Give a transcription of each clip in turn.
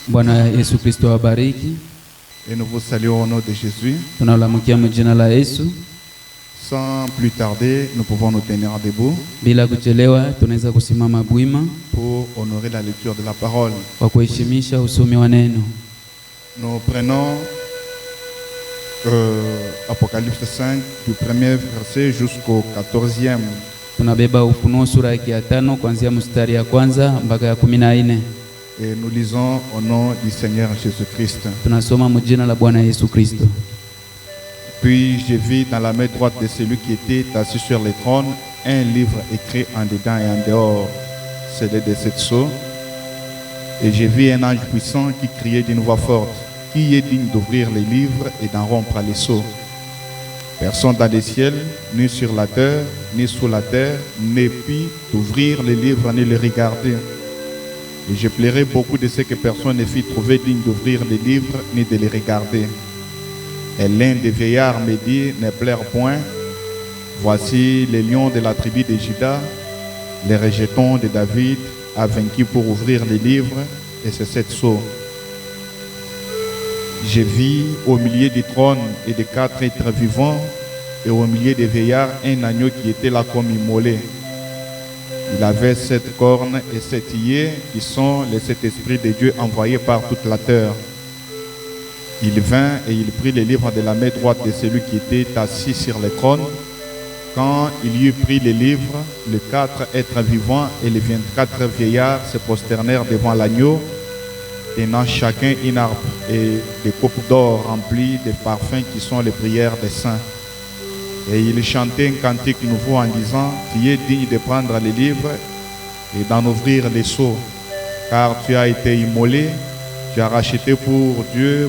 Bwana Yesu Kristo awabariki. Et nous vous saluons au nom de Jésus. Tunawalamukia mjina la Yesu. Sans plus tarder, nous pouvons nous tenir debout Bila kuchelewa tunaweza kusimama bwima pour honorer la lecture de la parole. kwa kuheshimisha usomi wa neno. Nous prenons Apocalypse 5 du premier verset jusqu'au 14e. Tunabeba Ufunuo sura ya 5 kuanzia mstari ya kwanza mpaka ya 14. Et nous lisons au nom du Seigneur Jésus-Christ. Tunasoma mjina la Bwana Yesu Kristo. Puis je vis dans la main droite de celui qui était assis sur le trône un livre écrit en dedans et en dehors, scellé de 7 sceaux. Et j'ai vu un ange puissant qui criait d'une voix forte: qui est digne d'ouvrir les livres et d'en rompre les sceaux? Personne dans les ciels, ni sur la terre, ni sous la terre, ne put ouvrir les livres ni les regarder. Et je plairais beaucoup de ce que personne ne fut trouvé digne d'ouvrir les livres ni de les regarder. Et l'un des vieillards me dit: ne pleure point, voici les lions de la tribu de Juda, les rejetons de David, a vaincu pour ouvrir les livres et ses 7 sceaux. J'ai vu au milieu du trône et des 4 êtres vivants et au milieu des vieillards un agneau qui était là comme immolé. Il avait 7 cornes et 7 yeux qui sont les 7 esprits de Dieu envoyés par toute la terre. Il vint et il prit les livres de la main droite de celui qui était assis sur le trône. Quand il eut pris les livres, les 4 êtres vivants et les 24 vieillards se prosternèrent devant l'agneau, tenant chacun une harpe et des coupes d'or remplies de parfums qui sont les prières des saints. Et il chantait un cantique nouveau en disant: tu es digne de prendre les livres et d'en ouvrir les sceaux, car tu as été immolé, tu as racheté pour Dieu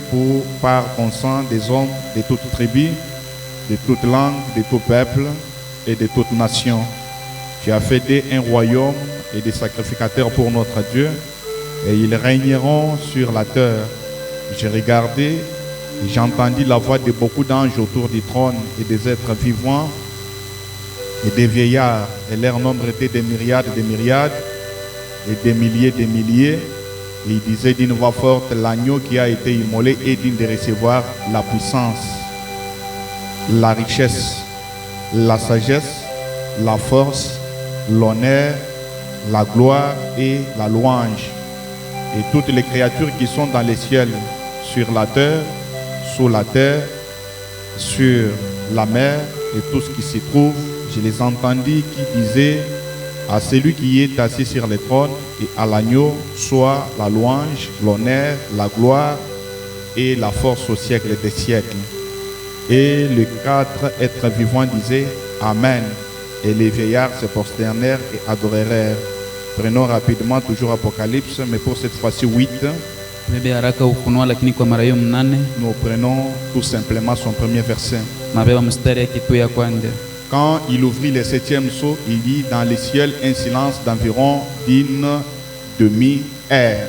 par ton sang des hommes de toute tribu, de toute langue, de tout peuple et de toute nation. Tu as fait d'eux un royaume et des sacrificateurs pour notre Dieu, et ils régneront sur la terre. J'ai regardé et j'ai entendu la voix de beaucoup d'anges autour du trône et des êtres vivants et des vieillards, et leur nombre était des myriades et des milliers. Et il disait d'une voix forte: l'agneau qui a été immolé est digne de recevoir la puissance, la richesse, la sagesse, la force, l'honneur, la gloire et la louange. Et toutes les créatures qui sont dans les ciels, sur la terre, sous la terre, sur la mer et tout ce qui s'y trouve, je les entendis qui disaient à celui qui est assis sur le trône et à l'agneau soit la louange, l'honneur, la gloire et la force au siècle des siècles. Et les 4 êtres vivants disaient Amen. Et les vieillards se prosternèrent et adorèrent. Prenons rapidement toujours Apocalypse, mais pour cette fois-ci 8. Bebe haraka Ufunuo lakini kwa mara hiyo 8. Nous prenons tout simplement son premier verset. Nabeba mstari ya kitu ya kwanza. Quand il ouvrit le 7e sceau, il dit dans le ciel un silence d'environ d'une demi-heure.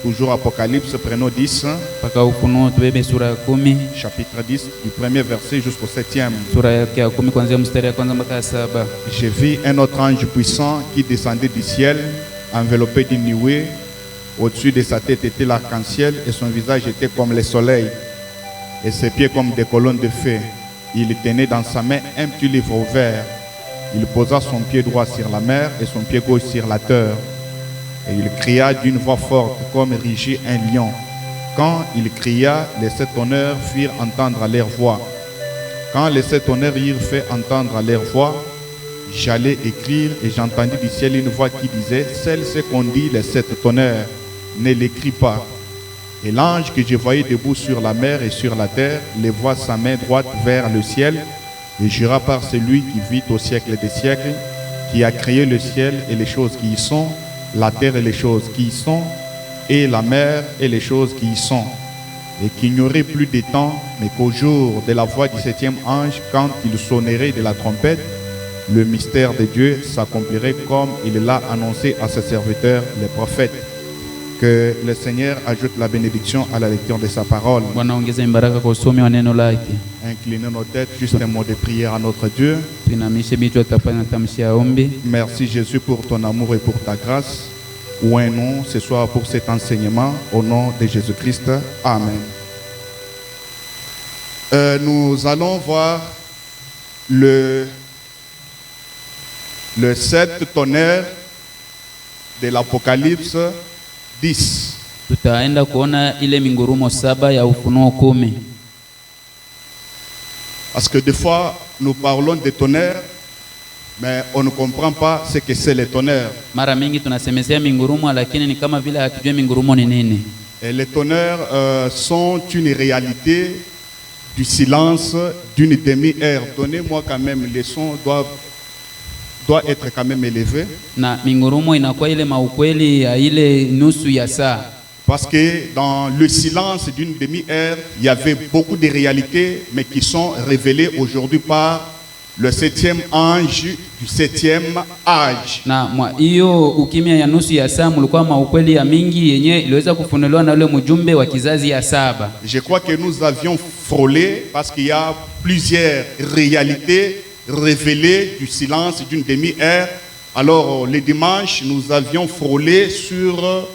Toujours Apocalypse, prenons 10. Paka Ufunuo tubebe sura ya 10. Chapitre 10, du premier verset jusqu'au 7e. Sura ya 10 kuanzia mstari ya kwanza mpaka 7. J'ai vu un autre ange puissant qui descendait du ciel, enveloppé d'une nuée. Au-dessus de sa tête était l'arc-en-ciel et son visage était comme le soleil et ses pieds comme des colonnes de feu. Il tenait dans sa main un petit livre ouvert. Il posa son pied droit sur la mer et son pied gauche sur la terre. Et il cria d'une voix forte comme rugit un lion. Quand il cria, les 7 honneurs firent entendre leur voix. Quand les 7 honneurs eurent fait entendre leur voix, j'allais écrire et j'entendis du ciel une voix qui disait: celle-ci qu'on dit les 7 honneurs, ne l'écris pas. Et l'ange que je voyais debout sur la mer et sur la terre leva sa main droite vers le ciel et jura par celui qui vit au siècle des siècles, qui a créé le ciel et les choses qui y sont, la terre et les choses qui y sont, et la mer et les choses qui y sont, et qu'il n'y aurait plus de temps, mais qu'au jour de la voix du 7e ange, quand il sonnerait de la trompette, le mystère de Dieu s'accomplirait comme il l'a annoncé à ses serviteurs, les prophètes. Que le Seigneur ajoute la bénédiction à la lecture de sa parole. Inclinez nos têtes, juste un mot de prière à notre Dieu. Merci Jésus pour ton amour et pour ta grâce. ou un nom ce soir pour cet enseignement au nom de Jésus-Christ. Amen. Nous allons voir le 7 tonnerres de l'Apocalypse 10. Tutaenda kuona ile mingurumo 7 ya Ufunuo 10. Parce que des fois, nous parlons de tonnerres, mais on ne comprend pas ce que c'est les tonnerres. Mara mingi tunasemezea mingurumo lakini ni kama vile hatujui mingurumo ni nini. Et les tonnerres sont une réalité du silence d'une demi-heure. Donnez-moi quand même, les sons doit être quand même élevé. Na mingurumo inakuwa ile maukweli ya ile nusu ya saa. Parce que dans le silence d'une demi-heure, il y avait beaucoup de réalités, mais qui sont révélées aujourd'hui par le 7e ange du 7e âge. Na mwa hiyo ukimya ya nusu ya saa mulikuwa maukweli ya mingi yenye iliweza kufunuliwa na ule mjumbe wa kizazi ya 7. Je crois que nous avions frôlé parce qu'il y a plusieurs réalités révélées du silence d'une demi-heure. Alors les dimanches, nous avions frôlé sur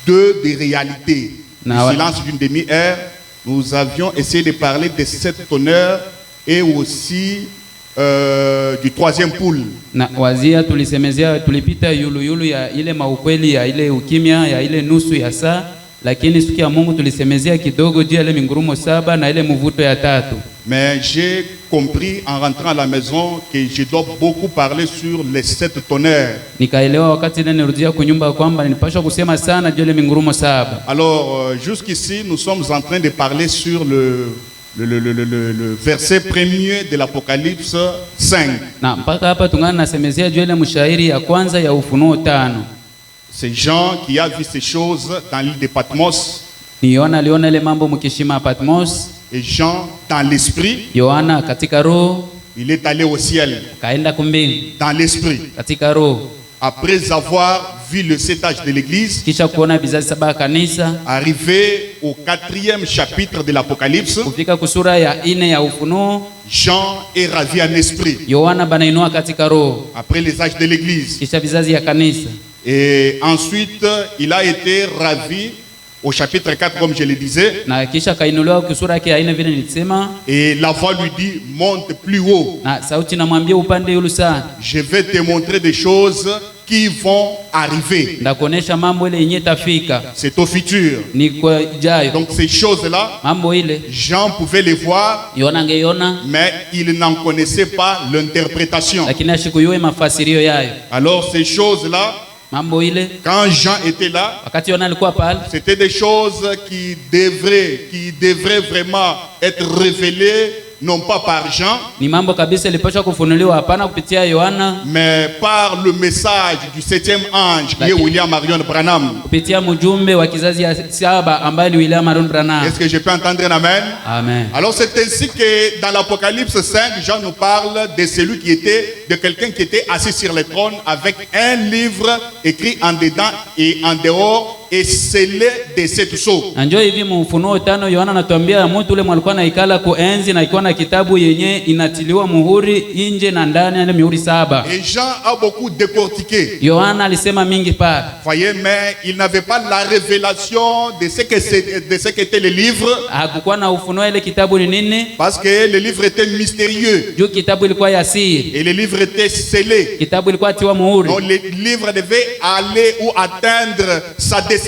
deux des réalités du silence d'une demi-heure. Nous avions essayé de parler de 7 tonnerres et aussi du 3e poule. Na wazia tulisemezea tulipita yulu ya ile maukweli ya ile ukimya ya ile nusu ya saa, lakini siku ya Mungu tulisemezea kidogo juu ya ile mingurumo 7 na ile mvuto ya 3. Mais j'ai compris en rentrant à la maison que je dois beaucoup parler sur les 7 tonnerres. Nikaelewa wakati ile nirudia kunyumba kwamba nilipaswa kusema sana juu ya ile mingurumo 7. Alors jusqu'ici nous sommes en train de parler sur le verset premier de l'Apocalypse 5. Na mpaka hapa tungana nasemezea juu ile mshairi ya kwanza ya Ufunuo 5. C'est Jean qui a vu ces choses dans l'île de Patmos. Yohana aliona ile mambo mkishima Patmos. Et Jean dans l'esprit, Yohana katika roho, il est allé au ciel. Kaenda kumbingu dans l'esprit. Katika roho. Après avoir vu le 7 âge de l'église, kisha kuona vizazi 7 kanisa, arrivé au 4e chapitre de l'Apocalypse, kufika kusura ya 4 ya Ufunuo, Jean est ravi en esprit. Yohana banainua katika roho. Après les âges de l'église, kisha vizazi ya kanisa. Et ensuite, il a été ravi au chapitre 4, comme je le disais. Na kisha kainuliwa kusura yake ya 4 vile nilisema. Et la voix lui dit, monte plus haut. Na sauti namwambia upande yulu sana. Je vais te montrer des choses qui vont arriver. Ndakuonesha mambo ile yenye tafika. C'est au futur. Ni kwa ijayo. Donc ces choses-là, mambo ile Jean pouvait les voir, mais il n'en connaissait pas l'interprétation. Lakini ashikuyue mafasirio yayo. Alors ces choses-là, mambo ile, quand Jean était là, wakati Yohana alikuwa pale, c'était des choses qui devraient vraiment être révélées, non pas par Jean, ni mambo kabisa ilipaswa kufunuliwa hapana kupitia Yohana, mais par le message du 7e ange qui est William Marion Branham. Kupitia mjumbe wa kizazi ya 7 ambaye ni William Marion Branham. Est-ce que je peux entendre un amen? Amen. Alors c'est ainsi que dans l'Apocalypse 5, Jean nous parle de celui qui était, de quelqu'un qui était assis sur le trône avec un livre écrit en dedans et en dehors et scellé de 7 sceaux. Anjo hivi Ufunuo 5 Yohana anatuambia mtu ule alikuwa anaikala kuenzi na ikiwa na kitabu yenye inatiliwa muhuri nje na ndani ya mihuri 7. Et Jean a beaucoup décortiqué. Yohana alisema mingi pale. Voyez, mais il n'avait pas la révélation de ce qu'était le livre. Hakukuwa na ufunuo ile kitabu ni nini? Parce que le livre était mystérieux. Juu kitabu ilikuwa ya siri. Et le livre était scellé. Kitabu ilikuwa tiwa muhuri. Donc le livre devait aller ou atteindre sa destination.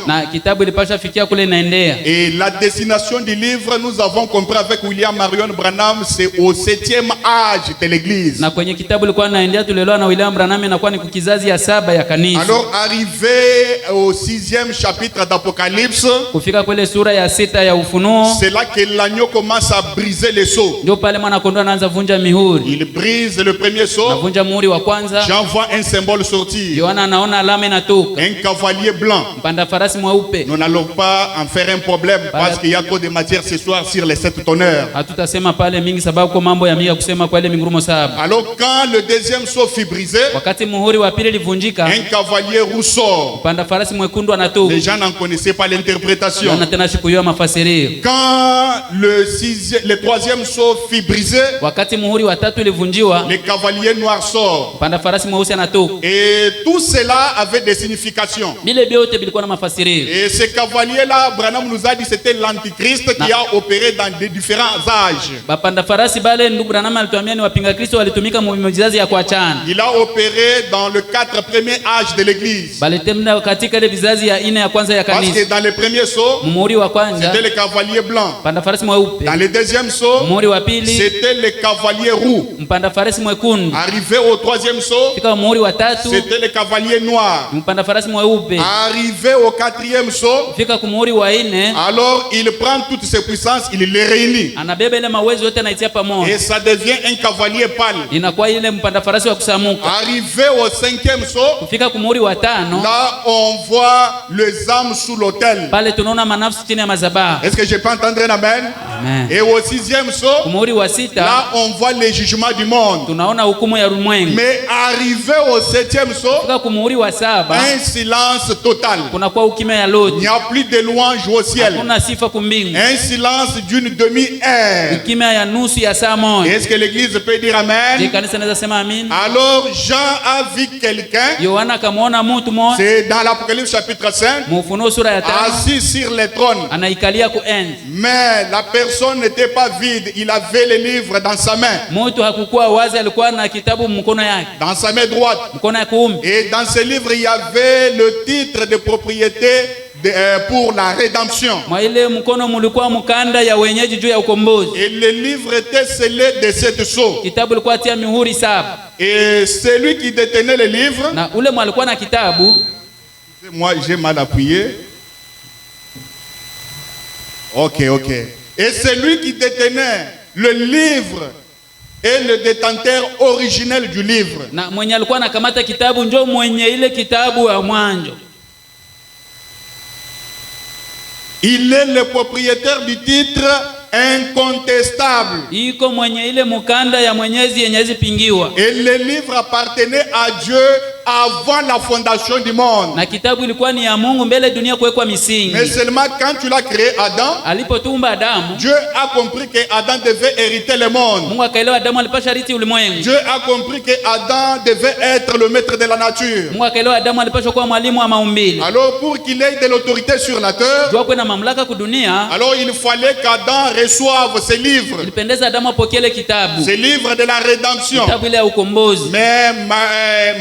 Na kitabu ilipaswa fikia kule inaendea. Et la destination du livre, nous avons compris avec William Marion Branham, c'est au 7e âge de l'église. Na kwenye kitabu ilikuwa inaendea tulielewa na William Branham inakuwa ni kizazi ya 7 ya kanisa. Alors arrivé au 6e chapitre d'Apocalypse, kufika kule sura ya 6 ya Ufunuo, c'est là que l'agneau commence à briser les sceaux. Ndio pale mwana kondoo anaanza vunja mihuri. Il brise le premier sceau. Vunja muhuri wa kwanza. Jean voit un symbole sortir. Yohana anaona alama inatoka. Un cavalier blanc. mpanda farasi mweupe. Nous n'allons pas en faire un problème parce qu'il y a trop de matière ce soir sur les 7 tonneurs. Hatutasema pale mingi sababu kwa mambo ya mingi kusema kwa ile mingurumo saba. Alors quand le deuxième sceau fut brisé, wakati muhuri wa pili livunjika, un cavalier roux sort. mpanda farasi mwekundu anatoka. Les gens n'en connaissaient pas l'interprétation. Na tena shikuyua mafasirio. Quand le troisième sceau fut brisé, wakati muhuri wa tatu livunjiwa, le cavalier noir sort. mpanda farasi mweusi anatoka. Et tout cela avait des significations. Bile biote bilikuwa na mafasirio. Et ce cavalier-là, Branham nous a dit, c'était l'antichrist qui a opéré dans des différents âges. Bapanda farasi bale ndugu Branham alituambia ni wapinga Kristo walitumika miujiza ya kuachana. Il a opéré dans le 4 premiers âges de l'église. Balitemna katika ile vizazi ya 4 ya kwanza ya Parce kanisa. que dans le premier saut, Muhuri wa kwanza c'était le cavalier blanc. mpanda farasi mweupe. Dans le deuxième saut, Muhuri wa pili c'était le cavalier roux. mpanda farasi mwekundu. Arrivé au troisième saut, Fika muhuri wa tatu c'était le cavalier noir. mpanda farasi mweupe. Arrivé au quatrième saut, Fika kumuhuri wa 4, alors il prend toutes ses puissances, il les réunit. anabeba ile mawezi yote anaitia pamoja. Et ça devient un cavalier pâle. Inakuwa ile mpanda farasi wa kusamuka. Arrivé au cinquième saut, Kufika kumuhuri wa 5, là on voit les âmes sous l'autel. pale tunaona manafsi chini ya madhabahu. Est-ce que je peux entendre un amen? Amen. Et au sixième saut, Kumuhuri wa 6 là on voit les jugements du monde. tunaona hukumu ya ulimwengu. Mais arrivé au septième saut, Fika kumuhuri wa 7 un silence total. kunakuwa ukimya ya Il lote. n'y a plus de louange au ciel. Hakuna sifa kumbingu. Un silence d'une demi-heure. Ukimya ya nusu ya saa moja. Est-ce que l'église peut dire Je amen? kanisa naweza sema amin. Alors Jean a vu quelqu'un, Yohana akamwona mtu mmoja c'est dans l'Apocalypse chapitre 5, Mufunuo sura ya 5 assis sur le trône. anaikalia kuenzi. Mais la personne n'était pas vide, il avait le livre dans sa main, Mtu hakukuwa wazi, alikuwa na kitabu mkono yake, dans sa main droite. mkono ya kuume. Et dans ce livre, il y avait le titre de propriété pour la rédemption. Mwa ile mkono mulikuwa mkanda ya wenyeji juu ya ukombozi. Et le livre était scellé de 7 sceaux. Kitabu ilikuwa tia mihuri 7. Et celui qui détenait le livre, Na ule mwalikuwa na kitabu, moi j'ai mal appuyé. Ok. Et celui qui détenait le livre est le détenteur originel du livre. na mwenye alikuwa anakamata kitabu njoo mwenye ile kitabu ya mwanzo. Il est le propriétaire du titre incontestable. Iko mwenye ile mukanda ya Mwenyezi yenye zipingiwa. Et le livre appartenait à Dieu avant la fondation du monde. Na kitabu ilikuwa ni ya Mungu mbele dunia kuwekwa misingi. Mais seulement quand tu l'as créé Adam, Alipotumba Adamu, Dieu a compris que Adam devait hériter le monde. Mungu akaelewa Adamu alipasha rithi ulimwengu. Dieu a compris que Adam devait être le maître de la nature. Mungu akaelewa Adamu alipasha kuwa mwalimu wa maumbile. Alors pour qu'il ait de l'autorité sur la terre, Jua kuwe na mamlaka kudunia, alors il fallait qu'Adam reçoive ce livre, ilipendeza Adamu apokee ile kitabu. ce livre de la rédemption. Kitabu ile ya ukombozi. Mais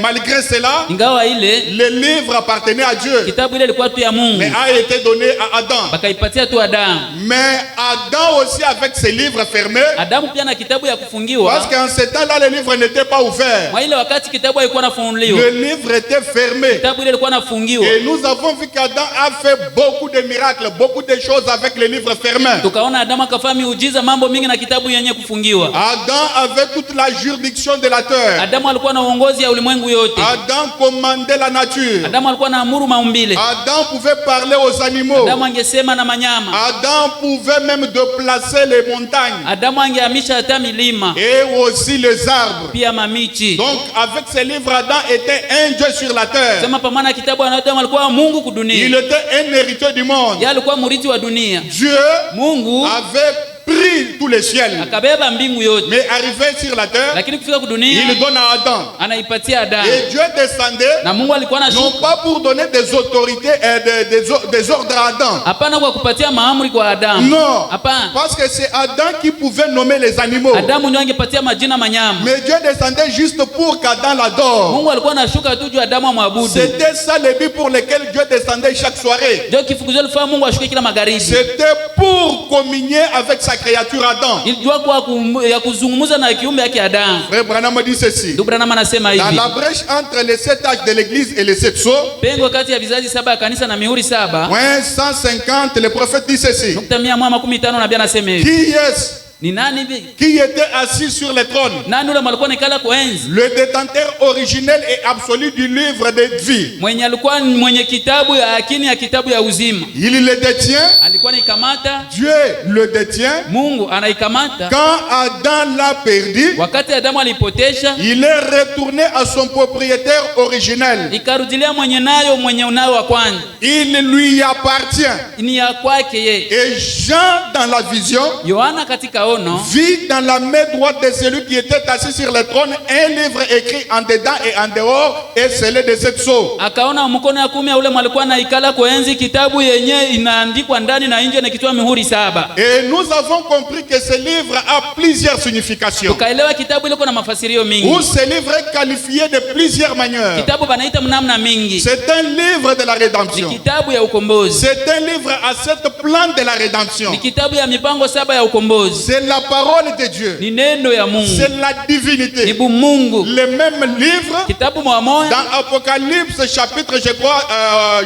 malgré cela, Ingawa ile le livre appartenait à Dieu, kitabu ile ilikuwa tu ya Mungu, mais a été donné à Adam. bakaipatia tu Adamu. Mais Adam aussi avec ses livres fermés, Adamu pia na kitabu ya parce kufungiwa. qu'en ce temps-là, le livre n'était pas ouvert. Mwa ile wakati kitabu haikuwa nafunguliwa, Le livre était fermé. kitabu ile ilikuwa nafungiwa. Et nous avons vu qu'Adam a fait beaucoup de miracles, beaucoup de choses avec le livre fermé. Tukaona Adamu akafanya miujiza mambo mingi na kitabu yenye kufungiwa. Adam avait toute la juridiction de la terre. Adamu alikuwa na uongozi ya ulimwengu yote. Adam commandait la nature. Adamu alikuwa na amuru maumbile. Adam pouvait parler aux animaux. Adamu angesema na manyama. Adam pouvait même déplacer les montagnes Adamu angehamisha hata milima, et aussi les arbres. pia mamichi. Donc avec ce livre, Adam était un Dieu sur la terre. Sema pamoja na kitabu Adamu alikuwa Mungu Il kudunia. était un héritier du monde. Yeye alikuwa murithi wa dunia. Dieu Mungu avait pris tous les ciels. akabeba mbingu yote, Mais arrivé sur la terre, lakini kufika kudunia il donne à Adam. anaipatia Adamu. Et Dieu descendait, Na Mungu alikuwa non anashuka, pas pour donner des autorités et des ordres à Adam. hapana kwa kupatia maamri kwa Adamu. Non, Hapana. parce que c'est Adam qui pouvait nommer les animaux. Adamu ndio angepatia majina manyama. Mais Dieu descendait juste pour qu'Adam l'adore. Mungu alikuwa anashuka tu juu Adamu amwabudu. C'était ça le but pour lequel Dieu descendait chaque soirée. Ndio kifukuzio alifanya Mungu ashuke kila magharibi. C'était pour communier avec sa créature Adam. Ilijua kwa ya kuzungumza na kiumbe yake Adamu. Frère Branham dit ceci. Ndugu Branham anasema Dans hivi. la brèche entre les 7 âges de l'église et les 7 sceaux, Pengo kati ya vizazi 7 ya kanisa na mihuri 7. point 150, le prophète dit ceci. Nukta 150 nabii anasema hivi. Qui est-ce Ni nani hivi? qui était assis sur le trône. Nani ule alikuwa nikala kwa enzi? Le détenteur originel et absolu du livre de vie. Mwenye alikuwa mwenye kitabu ya akini ya kitabu ya uzima. Il le détient. Alikuwa nikamata. Dieu le détient. Mungu anaikamata. Quand Adam l'a perdu, wakati Adamu alipotesha, il est retourné à son propriétaire originel. Ikarudilia mwenye nayo mwenye unayo wa kwanza. Il lui appartient. Ni ya kwake yeye. Et Jean dans la vision, Yohana katika ono, vit dans la main droite de celui qui était assis sur le trône un livre écrit en dedans et en dehors et scellé de 7 sceaux. Akaona mkono ya 10 ya ule alikuwa anaikala kwa enzi, kitabu yenye inaandikwa ndani na nje na kitoa mihuri 7. Et nous avons compris que ce livre a plusieurs significations. Tukaelewa kitabu ile kuna mafasirio mingi. Ou ce livre est qualifié de plusieurs manières. Kitabu banaita mnamna mingi. C'est un livre de la rédemption. Ni kitabu ya ukombozi. C'est un livre à 7 plans de la rédemption. Ni kitabu ya mipango 7 ya ukombozi. C'est la parole de Dieu. Ni neno ya Mungu. C'est la divinité. Ni Mungu. Le même livre. Kitabu moja dans Apocalypse chapitre, je crois,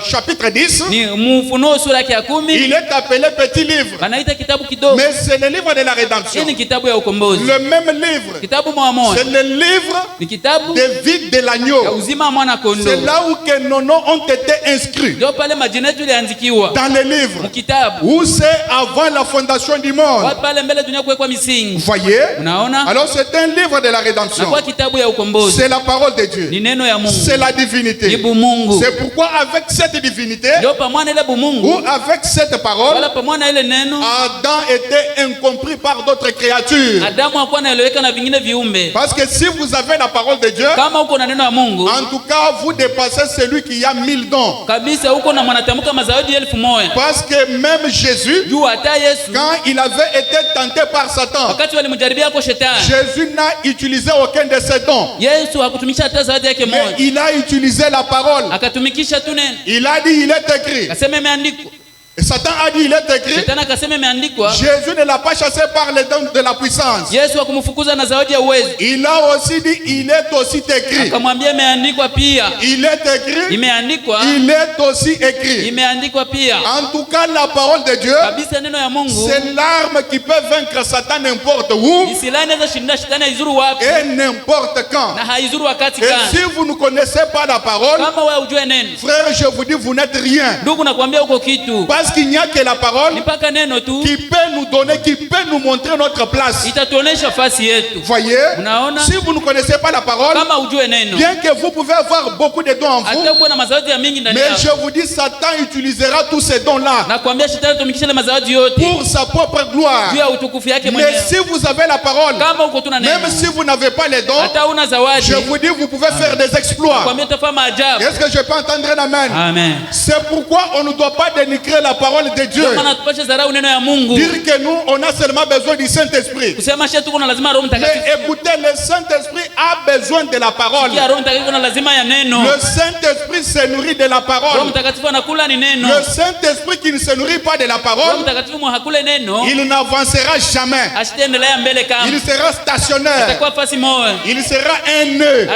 chapitre 10. Ni Ufunuo sura ya 10. Il est appelé petit livre. Banaita kitabu kidogo. Mais c'est le livre de la rédemption. Ni kitabu ya ukombozi. Le même livre. Kitabu moja. C'est le livre ni kitabu de vie de l'agneau. ya uzima wa mwana kondoo. C'est là où que nos noms ont été inscrits. Ndio pale majina yetu yaliandikiwa. Dans le livre. Kitabu. Où c'est avant la fondation du monde. Wapi pale mbele dunia kuwekwa misingi. Vous voyez? Unaona? Alors c'est un livre de la rédemption. Kwa kitabu ya ukombozi. C'est la parole de Dieu. Ni neno ya Mungu. C'est la divinité. Ni Mungu. C'est pourquoi avec cette divinité ndio pamoja na ile Mungu ou avec cette parole wala pamoja na ile neno Adam était incompris par d'autres créatures. Adamu hakuwa anaeleweka na vingine viumbe. Parce que si vous avez la parole de Dieu, kama uko na neno ya Mungu, en tout cas vous dépassez celui qui a 1000 dons. Kabisa uko na mwanatamka mazawadi 1000. Parce que même Jésus, quand il avait été tenté par Satan, wakati walimjaribia kwa shetani, Jésus n'a utilisé aucun de ses dons. Yesu hakutumikisha hata zawadi yake moja. Mais il a utilisé la parole. Akatumikisha tu neno. Il a dit il est écrit. Akasema imeandikwa. Et Satan a dit il est écrit. Shetani akasema imeandikwa. Jésus ne l'a pas chassé par les dons de la puissance. Yesu hakumfukuza na zawadi ya uwezo. Il a aussi dit il est aussi écrit. Akamwambia imeandikwa pia. Il est écrit. Imeandikwa. Il est aussi écrit. Imeandikwa pia. En tout cas la parole de Dieu, kabisa neno ya Mungu, c'est l'arme qui peut vaincre Satan n'importe où. Ni silaha inaweza shinda shetani haizuru wapi. Et n'importe quand. Na haizuru wakati gani. Et si vous ne connaissez pas la parole, kama wewe hujue neno, frère, je vous dis vous n'êtes rien. Ndugu nakwambia uko kitu. Parce qu'il n'y a que la parole qui peut nous donner, qui peut nous montrer notre place. Voyez, si vous ne connaissez pas la parole, bien que vous pouvez avoir beaucoup de dons en vous, mais je vous dis, Satan utilisera tous ces dons-là pour sa propre gloire. Mais si vous avez la parole, même si vous n'avez pas les dons, je vous dis, vous pouvez faire des exploits. Est-ce que je peux entendre un amen? Amen. C'est pourquoi on ne doit pas dénigrer la parole de Dieu. Dire que nous, on a seulement besoin du Saint-Esprit. Mais écoutez, le Saint-Esprit a besoin de la parole. Le Saint-Esprit se nourrit de la parole. Le Saint-Esprit qui ne se nourrit pas de la parole, il n'avancera jamais. Il sera stationnaire. Il sera un nœud.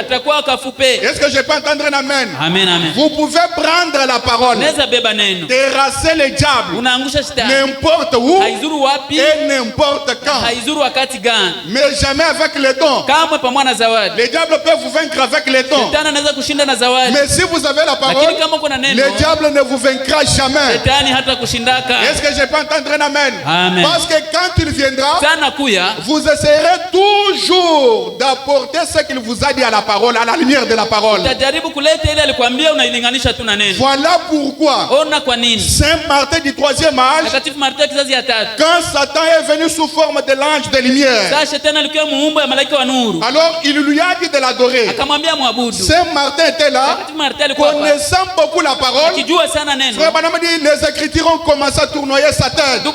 Est-ce que je peux entendre un amen? Vous pouvez prendre la parole, terrasser le diable n'importe où et n'importe quand, mais jamais avec les dons. Les diables peuvent vous vaincre avec les dons, mais si vous avez la parole, le diable ne vous vaincra jamais. Est-ce que je peux entendre un amen? Parce que quand il viendra, vous essayerez toujours d'apporter ce qu'il vous a dit à la parole, à la lumière de la parole. Voilà pourquoi Saint Martin du 3e âge, quand Satan est venu sous forme de l'ange de lumière, alors il lui a dit de l'adorer. Saint Martin était là, connaissant beaucoup la parole. Frère Branham dit, les Écritures ont commencé à tournoyer sa tête. Et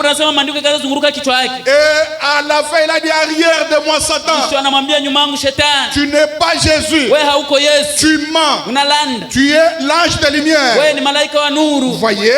à la fin, il a dit, arrière de moi Satan, tu n'es pas Jésus, tu mens, tu es l'ange de lumière. Vous voyez,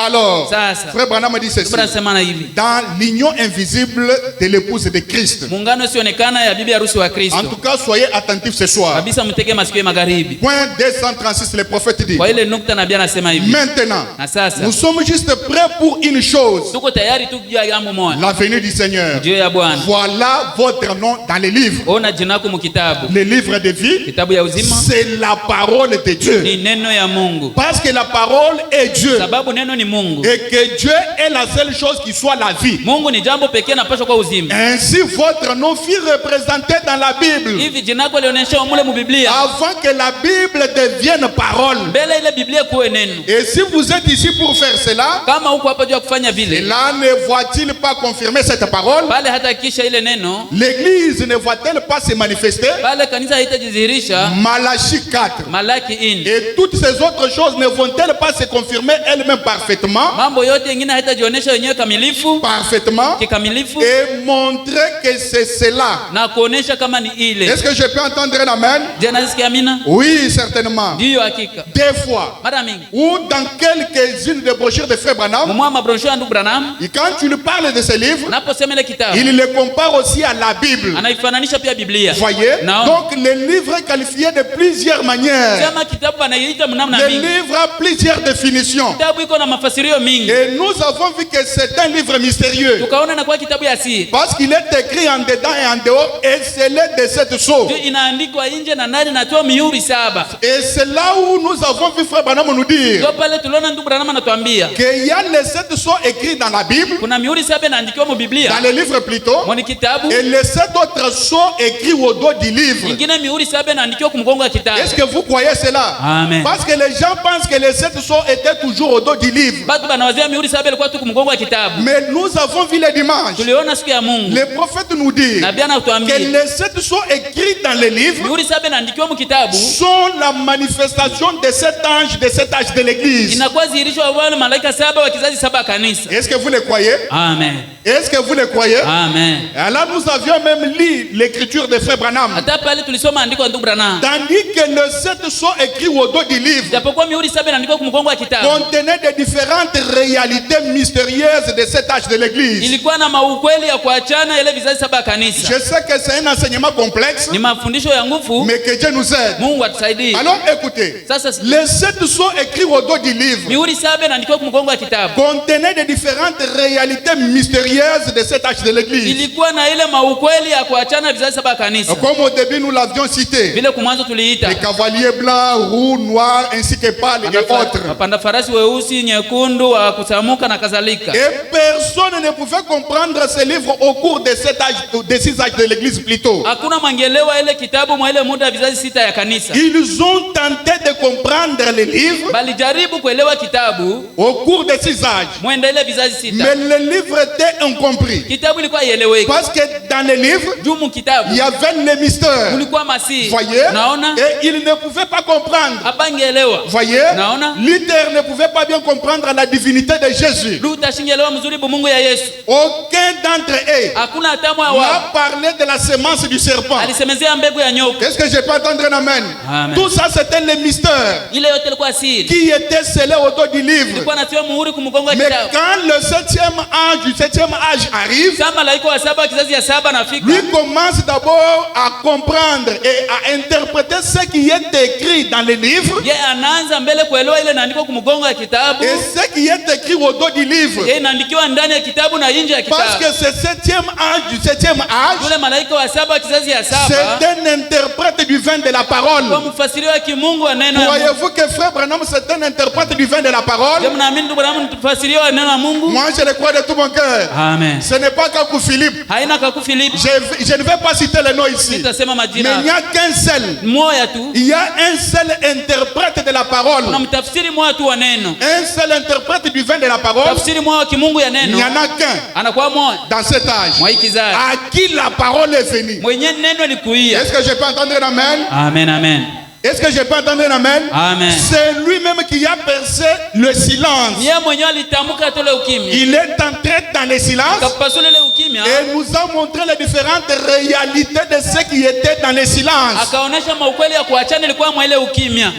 Alors, Sasa. frère Branham dit ceci. Tunasema hivi. Dans l'union invisible de l'épouse de Christ. Muungano usionekana ya bibi harusi wa Kristo. En tout cas, soyez attentifs ce soir. Kabisa mtege masikio magharibi. Point 236, le prophète dit. Kwa ile nukta nabii anasema hivi. Maintenant, Na sasa nous sommes juste prêts pour une chose. tuko tayari tu juu ya jambo moja. La venue du Seigneur. Ndio ya Bwana. Voilà votre nom dans les livres. Ona jina lako mkitabu. Les livres de vie. Kitabu ya uzima. C'est la parole de Dieu. Ni neno ya Mungu. Parce que la parole est Dieu. Sababu neno ni Mungu. Et que Dieu est la seule chose qui soit la vie. Mungu ni jambo pekee napaswa kwa uzima. Ainsi votre nom fut représenté dans la Bible. Hivi jina lako lionyesha mule mu Biblia. Avant que la Bible devienne parole. Mbele ile Biblia kuwe neno. Et si vous êtes ici pour faire cela, Kama huko hapa juu ya kufanya vile. cela ne va-t-il pas confirmer cette parole? Pale hata kisha ile neno. L'église ne va-t-elle pas se manifester? Pale kanisa haitajidhihirisha. Malachie 4. Malaki 1. Et toutes ces autres choses ne vont-elles pas se confirmer elles-mêmes parfaitement? Mambo yote mengine haitajionyesha yenyewe kamilifu. Parfaitement. Kikamilifu. Et montrer que c'est cela. Na kuonesha kama ni ile. Est-ce que je peux entendre un amen? Je nasikia amina? Oui, certainement. Ndiyo hakika. Des fois, Mara mingi. ou dans quelques-unes des brochures de Frère Branham, Mwa mabrosho ya ndugu Branham. et quand tu lui parles de ces livres, Naposema ile kitabu. il les compare aussi à la Bible. Anaifananisha pia Biblia. Voyez? Naona. Donc les livres qualifiés de plusieurs manières. Kama kitabu anaiita mnamna Les mingi. livres à plusieurs définitions. Kitabu iko na mafasirio mingi. Et nous avons vu que c'est un livre mystérieux. Tukaona na kwa kitabu ya siri. Parce qu'il est écrit en dedans et en dehors et scellé de cette sceau. Ndio inaandikwa nje na ndani natoa mihuri 7. Et c'est là où nous avons vu Frère Branham nous dire Ndio pale tuliona ndugu Branham anatuambia. qu'il y a les 7 sceaux écrits dans la Bible, Kuna mihuri 7 inaandikiwa mu Biblia. dans les livres plutôt, Mwani kitabu. et les 7 autres sceaux écrits au dos du livre. Ingine mihuri 7 inaandikiwa kumgongo wa kitabu. Est-ce que vous croyez cela? Amen. Parce que les gens pensent que les 7 sceaux étaient toujours au dos du livre. Batu banawazia mihuri 7 ilikuwa tu kumgongo wa kitabu. Mais nous avons vu les dimanches. Tuliona siku ya Mungu. Les prophètes nous disent Nabii anatuambia. que les 7 sceaux écrits dans les livres Mihuri 7 inaandikiwa mu kitabu. sont la manifestation de cet ange de cet âge de l'église. Inakuwa dhihirisho wa wale malaika 7 wa kizazi 7 kanisa. Est-ce que vous le croyez? Amen. Est-ce que vous le croyez? Amen. Alors nous avions même lu l'écriture de Frère Branham. Hata pale tulisoma andiko la ndugu Branham. Tandis que les 7 sceaux écrits au dos du livre Japokuwa mihuri 7 inaandikwa kumgongo wa kitabu. contenaient de différentes réalités mystérieuses de cet âge de l'église. Ilikuwa na maukweli ya kuachana ile vizazi 7 kanisa. Je sais que c'est un enseignement complexe, Ni mafundisho ya nguvu. mais que Dieu nous aide. Mungu atusaidie. Alors écoutez, Sasa les 7 sceaux écrits au dos du livre mihuri 7 inaandikwa kumgongo wa kitabu. contenaient de différentes réalités mystérieuses de cet âge de l'église. Ilikuwa na ile maukweli ya kuachana vizazi 7 kanisa. Comme au début nous l'avions cité, Vile kumwanzo tuliita. les cavaliers blancs, roux, noirs, ainsi que pâles et autres. Wapanda farasi weusi, nyekundu, wa kusamuka na kadhalika. Et personne ne pouvait comprendre ces livres au cours de cet âge, de 6 âges de l'église plutôt. Hakuna mwangelewa ile kitabu mwa ile muda vizazi 6 ya kanisa. Ils ont tenté de comprendre les livres Balijaribu kuelewa kitabu au cours de 6 âges. mwenda ile vizazi 6. Mais les livres étaient incompris. Kitabu ilikuwa ieleweki. Parce que dans les livres, Jumu kitabu il y avait les mystères. kulikuwa masii. Voyez? Naona Et ils ne pouvaient pas comprendre. abangeelewa. Voyez? Naona Luther ne pouvait pas bien comprendre la divinité de Jésus. Luther shingelewa mzuri Mungu ya Yesu. Aucun d'entre eux Hakuna hata mmoja n'a wao parlé de la semence du serpent. alisemezea mbegu ya nyoka. Est-ce que je peux entendre un amen? Amen. Tout ça, c'était les mystères Ile yote ilikuwa siri. qui étaient scellés au dos du livre. Ilikuwa natiwa muhuri kumgongo wa Mais kitabu. quand le 7e âge du 7e âge arrive, Kama malaika wa 7 kizazi ya 7 nafika. lui commence d'abord à comprendre et à interpréter ce qui est écrit dans les livres Ye anaanza mbele kuelewa ile inaandikwa kumgongo ya kitabu. et ce qui est écrit au dos du livre. Ye inaandikiwa ndani ya kitabu na nje ya Parce que kitabu. ce 7e âge du 7e âge, Yule malaika wa 7 kizazi ya 7 c'est un interprète du vin de la parole. kwa mfasiri wa kimungu wa neno la Mungu. Croyez-vous que Frère Branham c'est un interprète du vin de la parole? Je mnaamini ndugu Branham ni mfasiri wa neno la Mungu? Moi je le crois de tout mon cœur. Amen. Ce n'est pas Kakou Philippe. Haina kaku Filipi. Je ne vais pas citer le nom ici. Nitasema Mais majina. il n'y a qu'un seul. Moya tu. Il y a un seul interprète de la parole. Kuna mtafsiri moya tu wa neno. Un seul interprète du vin de la parole. Tafsiri moya wa kimungu ya Il n'y neno. en a qu'un Anakuwa moya. dans cet âge. Mwa hii kizazi. À qui la parole est venue. Mwenye neno likuia. Est-ce que je peux entendre un amen? Amen, amen. Est-ce que je peux entendre un amen? Amen. C'est lui-même qui a percé le silence. Yeye mwenyewe alitamka tole ukimya. Il est entré dans le silence Akapasula ile ukimya. Et nous a montré les différentes réalités de ce qui était dans le silence.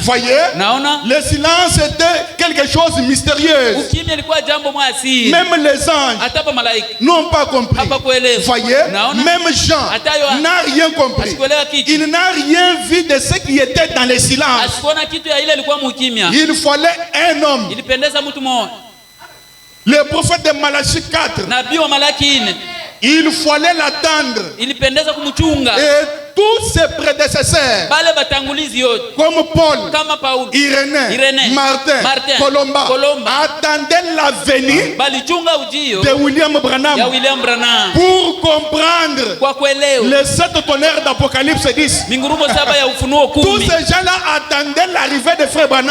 Voyez, le silence était quelque chose de mystérieux. Même les anges n'ont pas compris. Voyez, même Jean n'a rien compris. Il n'a rien vu de ce qui était dans le silence. Il fallait un homme. Le prophète de Malachie 4. Il fallait l'attendre. Et tous ses prédécesseurs, comme Paul, Irénée, Martin, Colomba, attendaient la venue de William Branham pour comprendre les 7 tonnerres d'Apocalypse 10. Tous ces gens-là attendaient l'arrivée de frère Branham.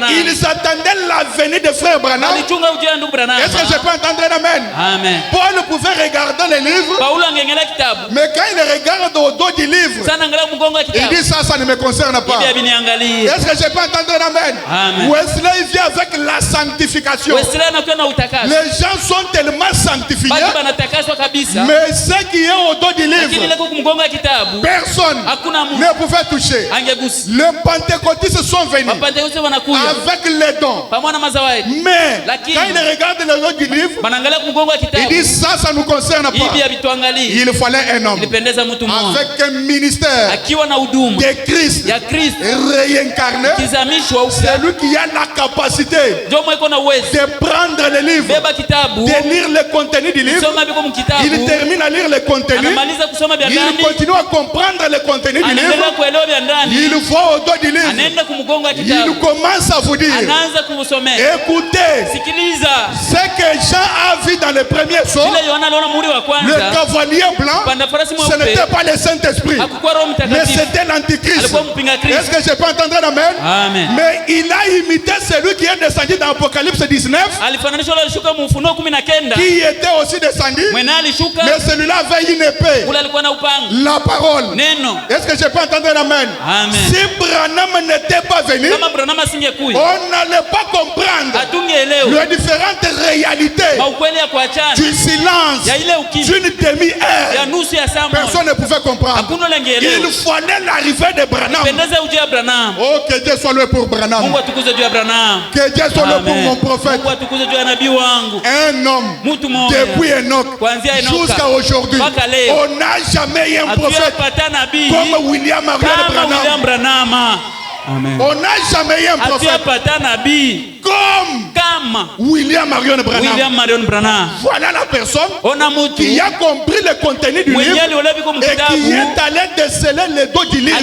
Ils attendaient la venue de frère Branham. Est-ce que je peux entendre un amen? Amen. Paul pouvait regarder les livres, mais quand il regarde au dos du livre, il dit ça ne me concerne pas. Est-ce que je peux entendre un amen? Amen. Wesley vient avec la sanctification. Les gens sont tellement sanctifiés, mais ce qui est au dos du livre, personne ne pouvait toucher. Les pentecôtistes sont venus avec les dons, mais quand ils regardent le dos du livre, ils disent ça ne nous concerne pas. Il fallait un homme avec un ministère de Christ réincarné. C'est lui qui a la capacité de prendre le livre, de lire le contenu du livre. Il termine à lire le contenu, il continue à comprendre le contenu du livre, il voit au dos du livre, il commence à vous dire, écoutez ce que Jean a vu dans le premier saut. Le cavalier blanc, ce n'était pas le Saint-Esprit, mais c'était l'Antichrist. Est-ce que je peux entendre un amen? Amen. Mais il a imité celui qui est descendu dans Apocalypse 19, qui était aussi descendu, mais celui-là avait une épée, la parole. Est-ce que je peux entendre un amen? Amen. Si Branham n'était pas venu, on n'allait pas comprendre les différentes réalités du silence d'une demi-heure. Personne ne pouvait comprendre. Il fallait l'arrivée de Branham. Oh, que Dieu soit loué pour Branham. Que Dieu soit loué pour mon prophète. Un homme, depuis Enoch jusqu'à aujourd'hui, on n'a jamais eu un prophète comme William Marion Branham. Amen. On n'a jamais eu un prophète comme William Marion Branham. Voilà la personne qui a compris le contenu du livre et qui est allé déceler le dos du livre.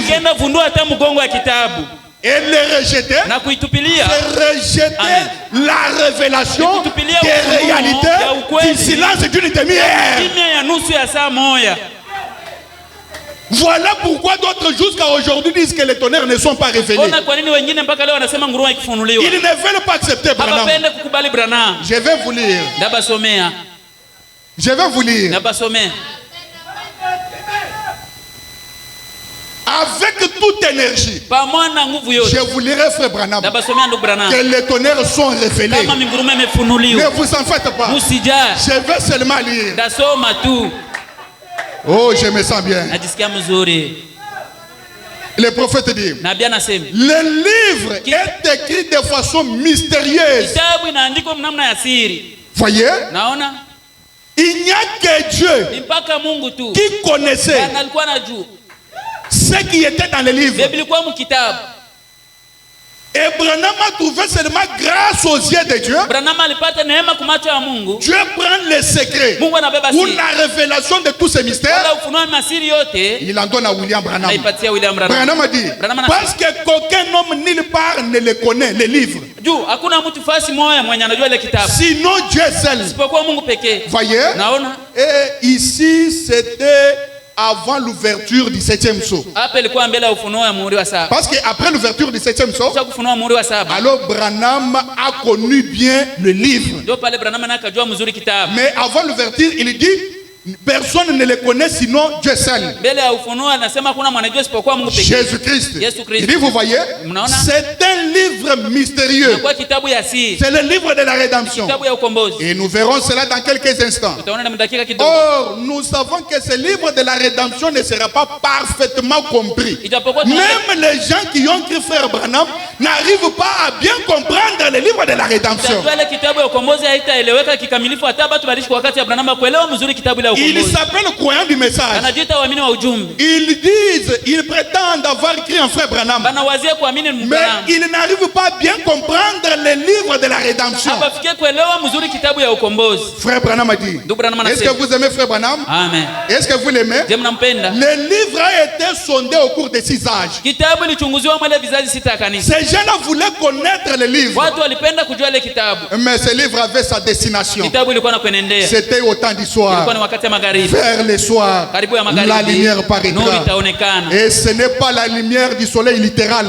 Et les rejeter, c'est rejeter la révélation des réalités du silence d'une demi-heure. Voilà pourquoi d'autres jusqu'à aujourd'hui disent que les tonnerres ne sont pas révélés. Ils ne veulent pas accepter Branham. Je vais vous lire. Je vais vous lire. Avec toute énergie, je vous lirai, frère Branham, que les tonnerres sont révélés. Ne vous en faites pas. Je vais seulement lire. Oh, je me sens bien. Le prophète dit, le livre est écrit de façon mystérieuse. Voyez, il n'y a que Dieu qui connaissait ce qui était dans le livre. Et Branham a trouvé seulement grâce aux yeux de Dieu. Dieu prend les secrets ou la révélation de tous ces mystères. Il en donne à William Branham. Branham a dit, parce que qu'aucun homme nulle part ne le connaît, les livres. Sinon Dieu seul. Voyez? Et ici c'était avant l'ouverture du 7e sceau. Parce qu'après l'ouverture du 7e sceau, alors Branham a connu bien le livre. Mais avant l'ouverture, il dit, personne ne le connaît sinon Dieu seul. Jésus-Christ. Il dit, vous voyez, c'est un livre mystérieux. Inakuwa kitabu ya siri. C'est le livre de la rédemption. Kitabu ya ukombozi. Et nous verrons cela dans quelques instants. Tutaona na dakika kidogo. Or, nous savons que ce livre de la rédemption ne sera pas parfaitement compris. Même les gens qui ont cru frère Branham n'arrivent pas à bien comprendre le livre de la rédemption. Ils s'appellent croyants du message. Ils prétendent avoir écrit un frère Branham. Mais ils n'arrivent pas à bien comprendre le livre de la rédemption. Frère Branham a dit, est-ce que vous aimez frère Branham? Amen. Est-ce que vous l'aimez? Le livre a été sondé au cours de 6 âges. Ces gens voulaient connaître le livre. Mais ce livre avait sa destination. C'était au temps du soir. Vers le soir, la lumière paraîtra. Et ce n'est pas la lumière du soleil littéral.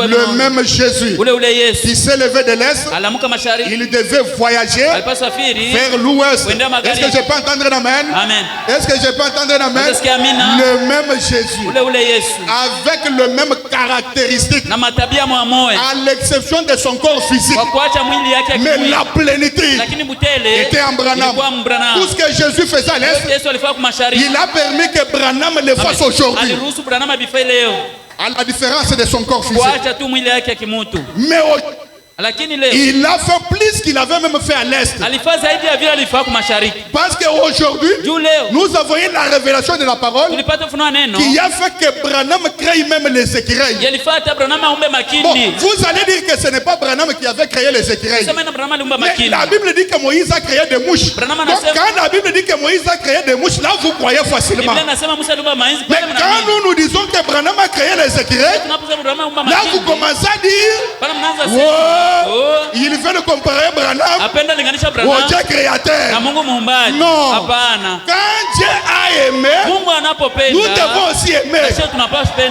Le même Jésus qui s'est levé de l'Est, il devait voyager vers l'Ouest. Est-ce que je peux entendre un amen? Est-ce que je peux entendre un amen? Le même Jésus, avec le même caractéristique, à l'exception de son corps physique, mais la plénitude était en Branham. Tout ce que Jésus faisait à l'Est, il a permis que Branham le fasse aujourd'hui, à la différence de son corps physique. Mais il a fait plus qu'il avait même fait à l'Est. Parce qu'aujourd'hui, nous avons eu la révélation de la parole qui a fait que Branham crée même les écureuils. Bon, vous allez dire que ce n'est pas Branham qui avait créé les écureuils. Mais la Bible dit que Moïse a créé des mouches. Donc quand la Bible dit que Moïse a créé des mouches, là vous croyez facilement. Mais quand nous disons que Branham a créé les écureuils, là vous commencez à dire, wow, il veut le comparer Branham au Dieu créateur. Non. Quand Dieu a aimé, nous devons aussi aimer.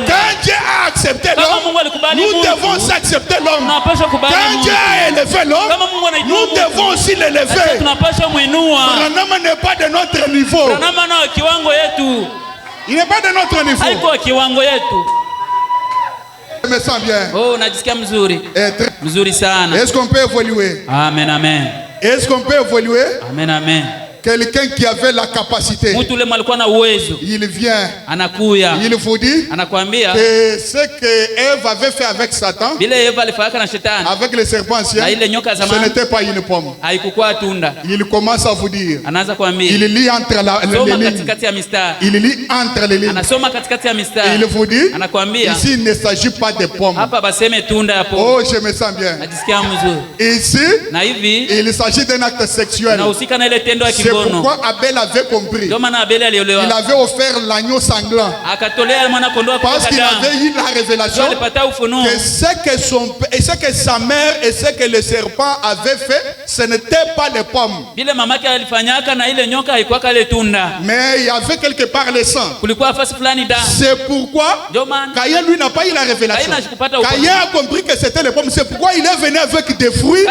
Quand Dieu a accepté l'homme, nous devons aussi accepter l'homme. Quand Dieu a élevé l'homme, nous devons aussi l'élever. Branham n'est pas de notre niveau. Il n'est pas de notre niveau. Je me sens bien. Oh, najisikia mzuri. Mzuri sana. Est-ce qu'on peut évoluer? Amen, amen. Est-ce qu'on peut évoluer? Amen, amen. Quelqu'un qui avait la capacité, il vient, il vous dit que ce que Ève avait fait avec Satan, avec le serpent ancien, ce n'était pas une pomme. Il commence à vous dire, il lit entre les lignes, il lit entre les lignes, il vous dit, ici il ne s'agit pas de pommes. Oh, je me sens bien. Ici, il s'agit d'un acte sexuel. C'est pourquoi Abel avait compris. Il avait offert l'agneau sanglant. Parce qu'il avait eu la révélation que ce que sa mère et ce que le serpent avait fait, ce n'était pas les pommes. Mais il y avait quelque part le sang. C'est pourquoi Caïn lui n'a pas eu la révélation. Caïn a compris que c'était les pommes. C'est pourquoi il est venu avec des fruits,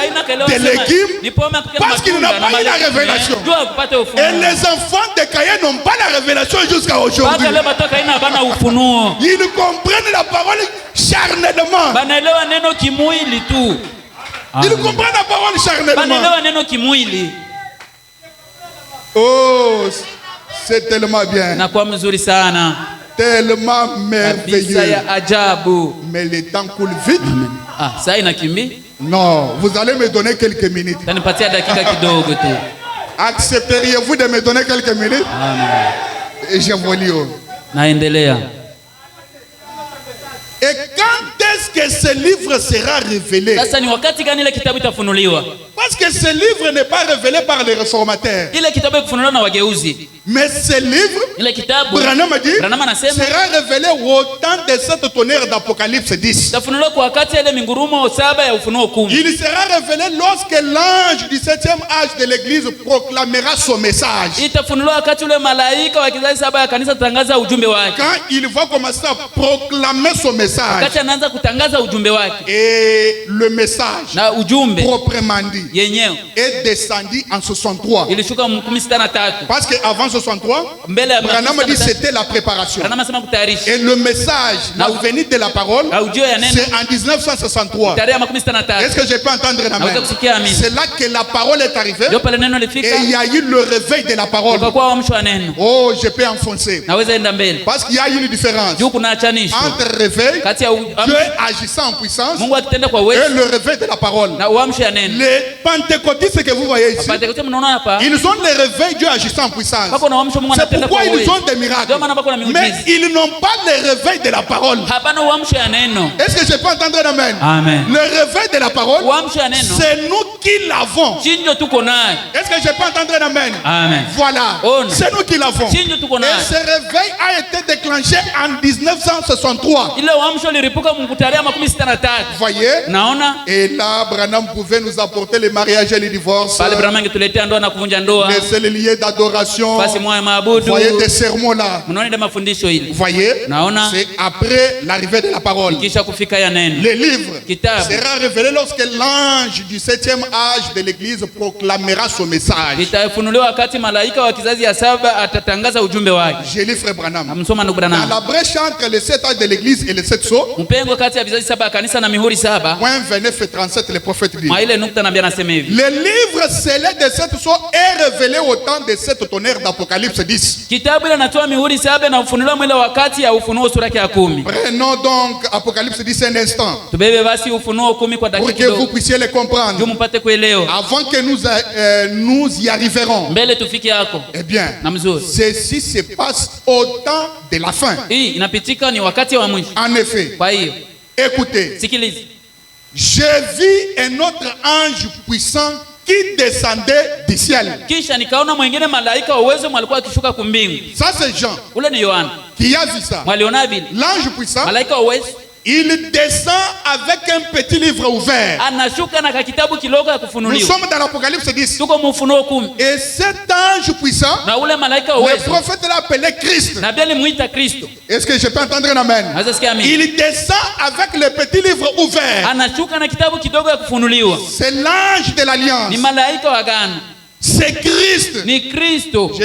des légumes, parce qu'il n'a pas eu la révélation. Et les enfants de Caïn n'ont pas la révélation jusqu'à aujourd'hui. Ils comprennent la parole charnellement. Ils comprennent la parole charnellement. Oh, c'est tellement bien. Tellement merveilleux. Mais le temps coule vite. Non, vous allez me donner quelques minutes. Accepteriez-vous de me donner quelques minutes? Amen. Et j'évolue. Et quand est-ce que ce livre sera révélé? Parce que ce livre n'est pas révélé par les réformateurs. Mais ce livre, Branham a dit, sera révélé au temps de cette tonnerre d'Apocalypse 10. Il sera révélé lorsque l'ange du 7e âge de l'église proclamera son message. Quand il va commencer à proclamer son message. Et le message, proprement dit, yenyewe est descendu en 63. ilishuka 63. Parce qu'avant 63, Mbele ya Branham dit c'était la préparation. anasema kutayarisha Et le message, la venue de la parole, ujio ya neno c'est en 1963. tarehe 63. Est-ce que je peux entendre un amen? Naweza kusikia amini. C'est là que la parole est arrivée. Ndio pale neno Et lifika il y a eu le réveil de la parole. ukakuwa uamsho wa neno. Oh, je peux enfoncer. Naweza enda mbele. Parce qu'il y a une différence Juu kuna achanisho entre réveil, kati ya Dieu agissant en puissance, Mungu akitenda kwa et uwezo le réveil de la parole. na uamsho ya neno. Les pentecôtistes que vous voyez ici, Pentekoste mnaona hapa ils ont le réveil, Dieu agissant en puissance. bako na uamsho Mungu C'est anatenda kwa pourquoi ils uwezo. ont des miracles. Ndio maana bako na Mais miujiza. ils n'ont pas le réveil de la parole. Hapana uamsho ya neno. Est-ce que je peux entendre un amen? Amen. Le réveil de la parole, Uamsho ya neno c'est nous qui l'avons. chinjo tuko nayo. Est-ce que je peux entendre un amen? Amen. Voilà, On. c'est nous qui l'avons. Chinjo tuko Et nayo. ce réveil a été déclenché en 1963. Ile uamsho lilipuka mkutaria 63. Voyez? Naona Et là, Branham pouvait nous apporter les mariages et les divorces, pale Branham angetuletea ndoa na kuvunja ndoa. les céléliers d'adoration. Basi moyo Vous maabudu. voyez des sermons là. Mnaona ile mafundisho ile. Vous voyez? Naona C'est après l'arrivée de la parole. kisha kufika ya neno. Le livre Kitabu sera révélé lorsque l'ange du 7e âge de l'église proclamera son message. itafunuliwa wakati malaika wa kizazi ya 7 atatangaza ujumbe wake. J'ai lu frère Branham. Namsoma ndugu Dans Branham. la brèche entre les 7 âges de l'église et les 7 sceaux, Mpengo kati ya vizazi 7 ya kanisa na mihuri 7. point 29 et 37, le prophète dit. Mwa ile nukta nabii anasema hivi. Le livre scellé des 7 sceaux est révélé au temps des 7 tonnerres d'Apocalypse 10. Kitabu ile natoa mihuri 7 na ufunuliwa mwile wakati ya Ufunuo sura ya 10. Prenons donc Apocalypse 10 un instant Tubebe basi Ufunuo 10 kwa pour dakika que vous kidogo. puissiez le comprendre. Ndio mpate kuelewa. Avant que nous y arriverons, Mbele tufike yako. eh bien, Na mzuri. ceci se passe au temps de la fin. Hii inapitika ni wakati wa mwisho. En effet, Kwa hiyo écoutez, sikiliza. j'ai vu un autre ange puissant qui descendait du ciel. Kisha nikaona mwingine malaika wa uwezo alikuwa akishuka kumbingu. Ça c'est Jean Ule ni Yohana. qui a vu ça. Mwaliona vile. L'ange puissant, Malaika wa uwezo il descend avec un petit livre ouvert. anashuka na kakitabu kidogo ya Nous kufunuliwa. sommes dans l'Apocalypse 10. Tuko Ufunuo 10. Et cet ange puissant, Na ule malaika wa le uwezo prophète l'a appelé Christ. na Biblia ilimuita Kristo. Est-ce que je peux entendre un amen? Naweza sikia amini. Il descend avec le petit livre ouvert. Anashuka na kitabu kidogo ya kufunuliwa. C'est l'ange de l'alliance. Ni malaika wa agano. C'est Christ. Ni Kristo. Je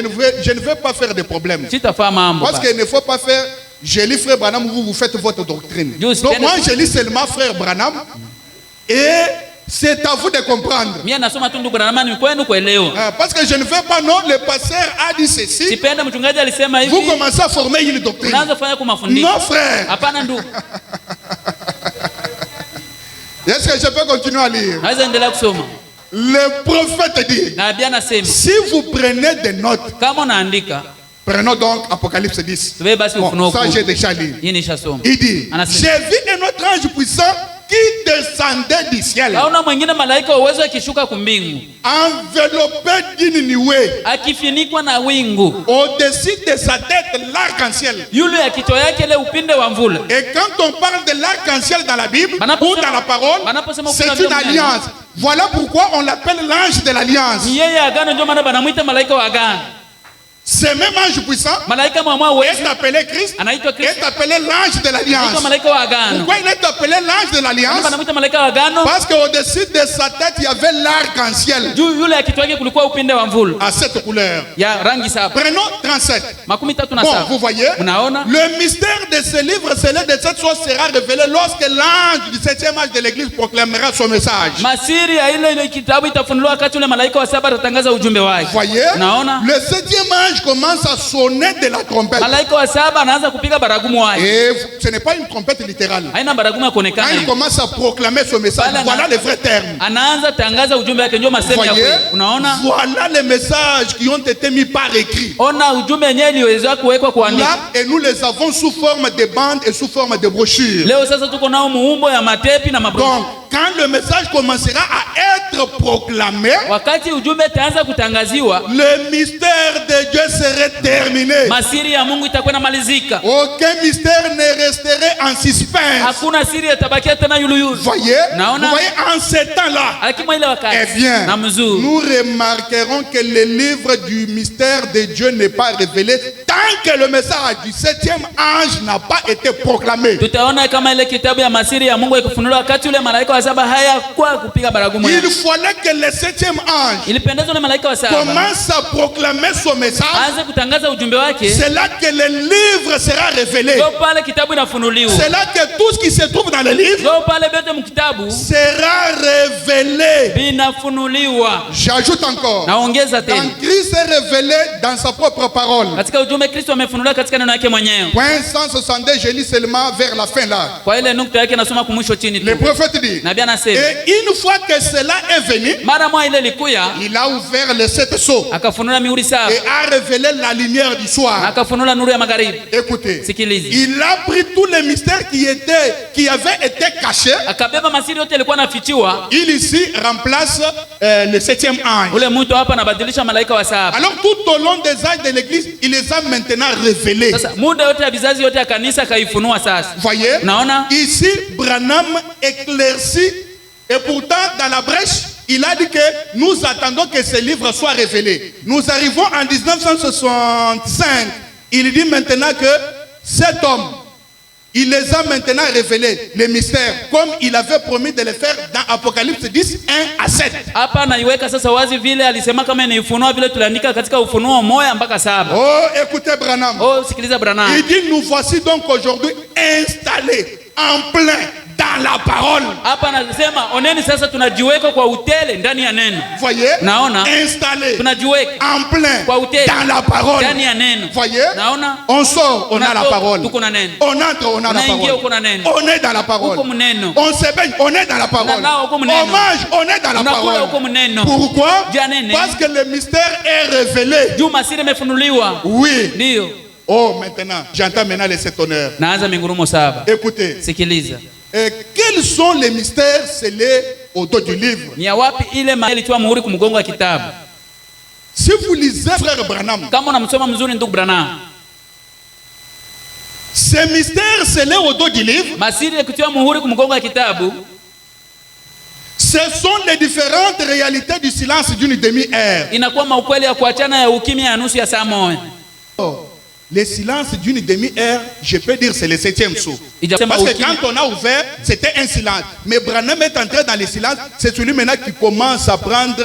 ne veux pas faire de problème. Sitafaa mambo. Parce qu'il ne faut pas faire. Je lis frère Branham, vous faites votre doctrine. Juste Donc ten- moi je lis seulement frère Branham. Et c'est à vous de comprendre. Mimi nasoma tu ndugu Branham ni kwenu kuelewa. Parce que je ne veux pas, non, le pasteur a dit ceci. Sipenda mchungaji alisema hivi. Vous commencez à former une doctrine. Unaanza kufanya kwa mafundisho. Non frère. Hapana ndugu. Est-ce que je peux continuer à lire? Naweza endelea kusoma. Le prophète dit, Na Biblia nasema si vous prenez des notes, kama unaandika prenons donc Apocalypse 10. tubebe basi Ufunuo Bon, ça j'ai 10. déjà lu. Hii nishasoma. Il dit, Anasema. j'ai vu un autre ange puissant qui descendait du ciel, Kaona mwingine malaika wa uwezo akishuka kumbingu. enveloppé d'une nuée. Akifinikwa na wingu. Au-dessus de sa tête, l'arc-en-ciel. Yule ya kichwa yake ile upinde wa mvula. Et quand on parle de l'arc-en-ciel dans la Bible Banaposema- ou dans la parole, banaposema c'est ukuna une vya alliance. Voilà pourquoi on l'appelle l'ange de l'alliance. Ni yeye agano ndio maana banamuita malaika wa agano. Ce même ange puissant Malaika mwamwa uwezo est appelé Christ, anaitwa Kristo. est appelé l'ange de Anaitwa l'alliance. malaika wa agano. Pourquoi il est appelé l'ange de l'alliance? Banamuita malaika wa agano. Parce qu'au-dessus de sa tête, il y avait l'arc-en-ciel Juu yule ya kichwa yake kulikuwa upinde wa mvula. à cette couleur. Ya rangi 7. Prenons 37. Makumi tatu na Bon, saba. vous voyez, Unaona? le mystère de ce livre scellé de cette chose sera révélé lorsque l'ange du 7e âge de l'église proclamera son message. Masiri ya ile kitabu itafunuliwa wakati ule malaika wa 7 atatangaza ujumbe wake. Voyez, Unaona? le 7e ange commence à sonner de la trompette. Malaika wa 7 anaanza kupiga baragumu wake. Et ce n'est pas une trompette littérale. Haina baragumu ya Quand kuonekana il hivi. commence à proclamer son message, Voilà, voilà les vrais termes. Anaanza tangaza ujumbe wake ndio masemi ya Voyez, kweli. Unaona? voilà les messages qui ont été mis par écrit. Ona ujumbe yenyewe iliweza kuwekwa kuandika. Là, et nous les avons sous forme de bandes et sous forme de brochures. Leo sasa tuko nao muumbo ya matepi na mabroshi. Donc, quand le message commencera à être proclamé, Wakati ujumbe utaanza kutangaziwa, le mystère de de Dieu serait terminé. Masiri ya Mungu itakuwa inamalizika. Aucun mystère ne resterait en suspense. Hakuna siri itabakia tena yulu. Voyez, Naona. vous voyez en ce temps-là. Lakini ile wakati. Eh bien, Na mzuri. nous remarquerons que le livre du mystère de Dieu n'est pas révélé tant que le message du 7e ange n'a pas été proclamé. Tutaona kama ile kitabu ya masiri ya Mungu ikufunuliwa wakati ule malaika wa saba haya kwa kupiga baragumu. Il fallait que le 7e ange Ilipendeza ule malaika wa saba commence à proclamer son message. aanze kutangaza ujumbe wake. C'est là que le livre sera révélé. Ndio pale kitabu inafunuliwa. C'est là que tout ce qui se trouve dans le livre Ndio pale bete mkitabu sera révélé. binafunuliwa. J'ajoute encore. Naongeza Quand tena. Christ est révélé dans sa propre parole. Katika ujumbe Kristo amefunuliwa katika neno yake mwenyewe. Point 162, je lis seulement vers la fin là. Kwa ile nukta yake nasoma kumwisho chini Le tu. prophète dit, Nabii anasema et une fois que cela est venu, mara moja ile ilikuya il a ouvert les 7 sceaux akafunula mihuri saba et a révélé la lumière du soir. akafunula nuru ya magharibi. Écoutez, Sikilizi. il a pris tous les mystères qui avaient été cachés. Akabeba masiri yote ilikuwa nafichiwa. Il ici remplace le 7e ange. Ule mtu hapa anabadilisha malaika wa saba. Alors tout au long des âges de l'église, il les a maintenant révélés. Sasa muda yote ya vizazi yote ya kanisa kaifunua sasa. Voyez, Naona ici Branham éclaircit et pourtant dans la brèche, il a dit que nous attendons que ce livre soit révélé. Nous arrivons en 1965. Il dit maintenant que cet homme, il les a maintenant révélés, les mystères, comme il avait promis de le faire dans Apocalypse 10, 1 à 7. hapa anaiweka sasa wazi vile alisema kama inaifunua vile tuliandika katika Ufunuo 1 mpaka 7. Oh, écoutez Branham. Oh, sikiliza Branham. Il dit, nous voici donc aujourd'hui installés en plein dans la parole. Hapa anasema oneni sasa tunajiweka kwa utele ndani ya neno. Voyez, Naona installés tunajiweka en plein kwa utele dans la parole. ndani ya neno. Voyez, Naona on sort, on a la Tunatoka, parole. tuko na neno. On entre, on a la Unaingia, uko na parole. neno. On est dans la parole. Uko mneno. On se baigne, on est dans la parole. Unanawa, uko On mneno. mange, on est dans la Unakula, uko parole. mneno. Pourquoi? Jua nene. Parce que le mystère est révélé. Juu masiri imefunuliwa. Oui. Ndio. Oh, maintenant, j'entends maintenant les 7 honneurs. Naanza mingurumo 7. Écoutez, Sikiliza. quels sont les mystères scellés au dos du livre? Ni ya wapi ile mahali ilitoa muhuri kumgongo wa kitabu? Si vous lisez frère Branham, Kama unamsoma mzuri ndugu Branham. ces mystères scellés au dos du livre, Masiri ya kutoa muhuri kumgongo wa kitabu ce sont les différentes réalités du silence d'une demi-heure. inakuwa maukweli ya kuachana ya ukimya ya nusu ya saa moja. Le silence d'une demi-heure, je peux dire c'est le 7e sceau. Parce que quand on a ouvert, c'était un silence. Mais Branham est entré dans le silence, c'est celui maintenant qui commence à prendre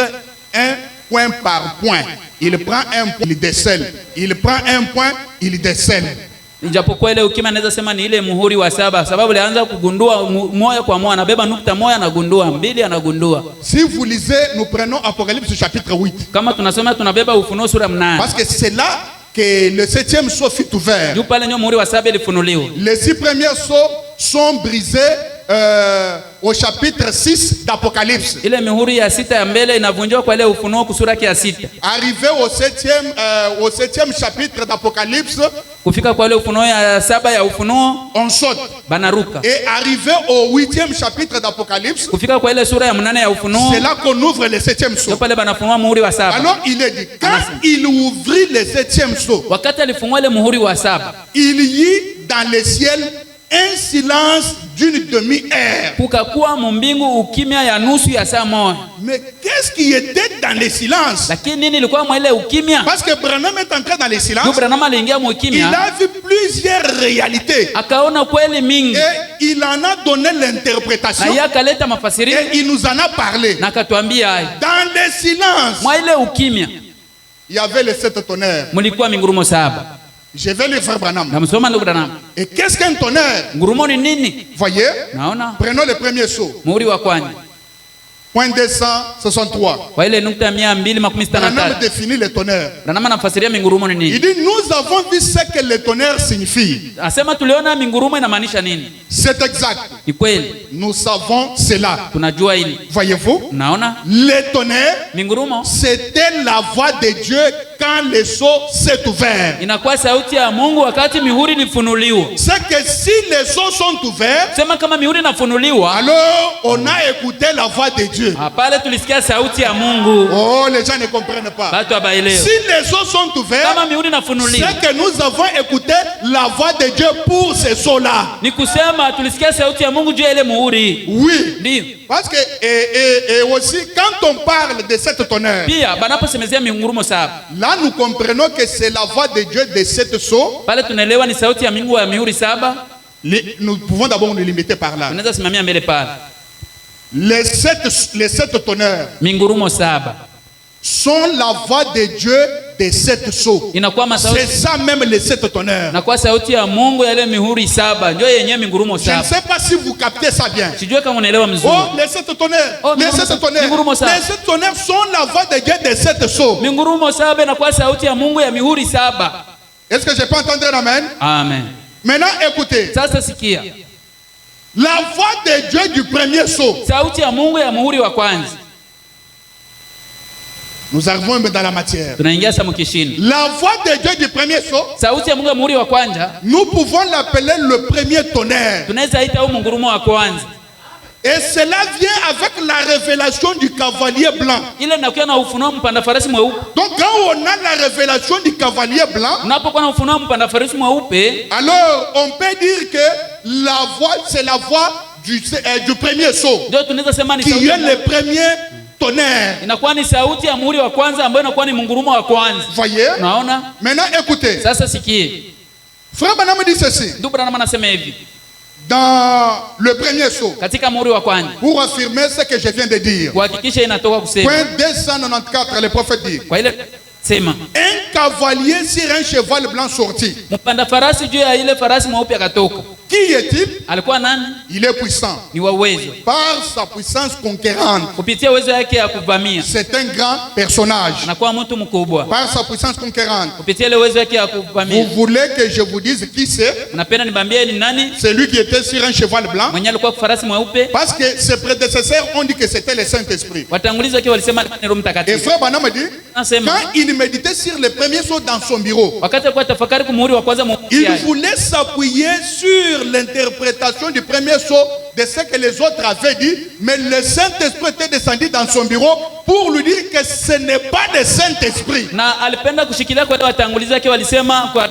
un point par point. Il prend un point, il décèle. Il prend un point, il décèle. Ijapokuwa ile ukimya naweza sema ni ile muhuri wa 7 sababu alianza kugundua moja kwa moja, anabeba nukta moja anagundua, mbili anagundua. Si vous lisez, nous prenons Apocalypse chapitre 8. Kama tunasoma tunabeba Ufunuo sura 8. Parce que c'est là que le 7e sceau fut ouvert. Juu pale ndio muhuri wa 7 ilifunuliwa. Les 6 premiers sceaux sont brisés au chapitre 6 d'Apocalypse. Ile mihuri ya 6 ya mbele inavunjwa kwa ile Ufunuo kusura ya 6. Arrivé au 7e chapitre d'Apocalypse, Kufika kwa ile Ufunuo ya 7 ya Ufunuo on saute. banaruka. Et arrivé au 8e chapitre d'Apocalypse, Kufika kwa ile sura ya 8 ya Ufunuo c'est là qu'on ouvre le 7e ndio sceau. pale banafunua muhuri wa 7. Alors il est dit, quand il ouvrit le 7e sceau, Wakati alifungua ile muhuri wa 7, il y eut dans le ciel un silence d'une demi-heure. kukakuwa mumbingu ukimya ya nusu ya saa moja. Mais qu'est-ce qui était dans le silence? Lakini nini ilikuwa mwa ile ukimya? Parce que Branham est entré dans le silence, Ndio Branham aliingia mu il ukimya, a vu plusieurs réalités. akaona kweli mingi Et il en a donné l'interprétation. na yeye akaleta mafasiri Et il nous en a parlé. na akatuambia haya. Dans le silence, Mwa ile ukimya il y avait les 7 tonnerres. mulikuwa mingurumo 7. Je vais lire frère Branham. Na msoma ndugu Branham. Et qu'est-ce qu'un tonnerre? Ngurumo ni nini? Voyez? Naona Prenons le premier saut. muhuri wa kwanza Point 263. kwa ile nukta Branham 263. définit le tonnerre. Branham anafasiria mingurumo ni Il nini. dit, nous avons vu ce que le tonnerre signifie. Asema tuliona mingurumo inamaanisha nini? C'est exact. Ni kweli. Nous savons cela. Tunajua hili. Voyez-vous? Naona Le tonnerre, mingurumo c'était la voix de Dieu quand le sceau s'est ouvert. inakuwa sauti ya Mungu wakati mihuri ilifunuliwa. C'est que si les sceaux sont ouverts, Sema kama mihuri inafunuliwa, alors on a écouté la voix de Dieu. Dieu. Pale tulisikia sauti ya Mungu. Oh, les gens ne comprennent pas. Watu hawaelewi. Si les eaux sont ouvertes, Kama mihuri inafunuliwa, c'est que nous avons écouté la voix de Dieu pour ces eaux-là. ni kusema tulisikia sauti ya Mungu juu ya ile muhuri. Oui. Ndio. Parce que et aussi quand on parle de cette tonnerre, Pia banaposemezea mingurumo saba, là nous comprenons que c'est la voix de Dieu de cette eau. pale tunaelewa ni sauti ya Mungu ya mihuri saba. Nous pouvons d'abord nous limiter par là. Tunaweza simamia mbele pale. Les sept tonnerres Mingurumo saba sont la voix de Dieu de cette eau. inakuwa masauti, C'est ça même les sept tonnerres. na kwa sauti ya Mungu ya ile mihuri saba ndio yenyewe mingurumo Je ne saba. sais pas si vous captez ça bien. Sijue kama unaelewa mzuri. Oh, les sept tonnerres. Oh, Les mingurumo sept saba. tonnerres. Mingurumo saba. Les sept tonnerres sont la voix de Dieu de cette eau. Mingurumo saba inakuwa sauti ya Mungu ya mihuri saba. Est-ce que je peux entendre un amen? Amen. Maintenant, écoutez. Sasa sikia. La voix de Dieu du premier saut. Sauti ya Mungu ya muhuri wa kwanza. Nous arrivons dans la matière. Tunaingia sasa mkishini. La voix de Dieu du premier saut, Sauti ya Mungu ya muhuri wa kwanza nous pouvons l'appeler le premier tonnerre. tunaweza ita au mungurumo wa kwanza. Et cela vient avec la révélation du cavalier blanc. Ile inakuwa na ufunuo mpanda farasi mweupe. Donc quand on a la révélation du cavalier blanc, Unapokuwa na ufunuo mpanda farasi mweupe, alors on peut dire que la voix, c'est la voix du premier saut, ndio tunaweza sema ni qui sauti est ya le premier tonnerre. inakuwa ni sauti ya muhuri wa kwanza ambayo inakuwa ni mungurumo wa kwanza. Voyez? Unaona? Maintenant écoutez. Sasa sikie. Frère Branham dit ceci. Ndugu Branham anasema hivi. Dans le premier saut, Katika muhuri wa kwanza, pour affirmer ce que je viens de dire. kuhakikisha inatoka kusema. Point 294, le prophète dit. Kwa ile sema, Un cavalier sur un cheval blanc sorti. mpanda farasi juu ya ile farasi mweupe akatoka. Qui est-il? Alikuwa nani? Il est puissant. Ni wa uwezo. Par sa puissance conquérante. Kupitia uwezo wake ya kuvamia. C'est un grand personnage. Anakuwa mtu mkubwa. Par sa puissance conquérante. Kupitia ile uwezo wake ya Vous kuvamia. voulez que je vous dise qui c'est? Unapenda nibambie ni nani? Celui qui était sur un cheval blanc. Mwenye alikuwa farasi mweupe. Parce que ses prédécesseurs ont dit que c'était le Saint-Esprit. Watangulizi wake walisema ni Roho Et Mtakatifu. frère Branham me dit, Anasema quand il méditait sur le premier saut dans son bureau, wakati alikuwa tafakari kumuhuri wa kwanza mweupe, il voulait s'appuyer sur l'interprétation du premier saut de ce que les autres avaient dit, mais le Saint-Esprit était descendu dans son bureau pour lui dire que ce n'est pas le Saint-Esprit. na alipenda kushikilia kwa watangulizi wake walisema kwa,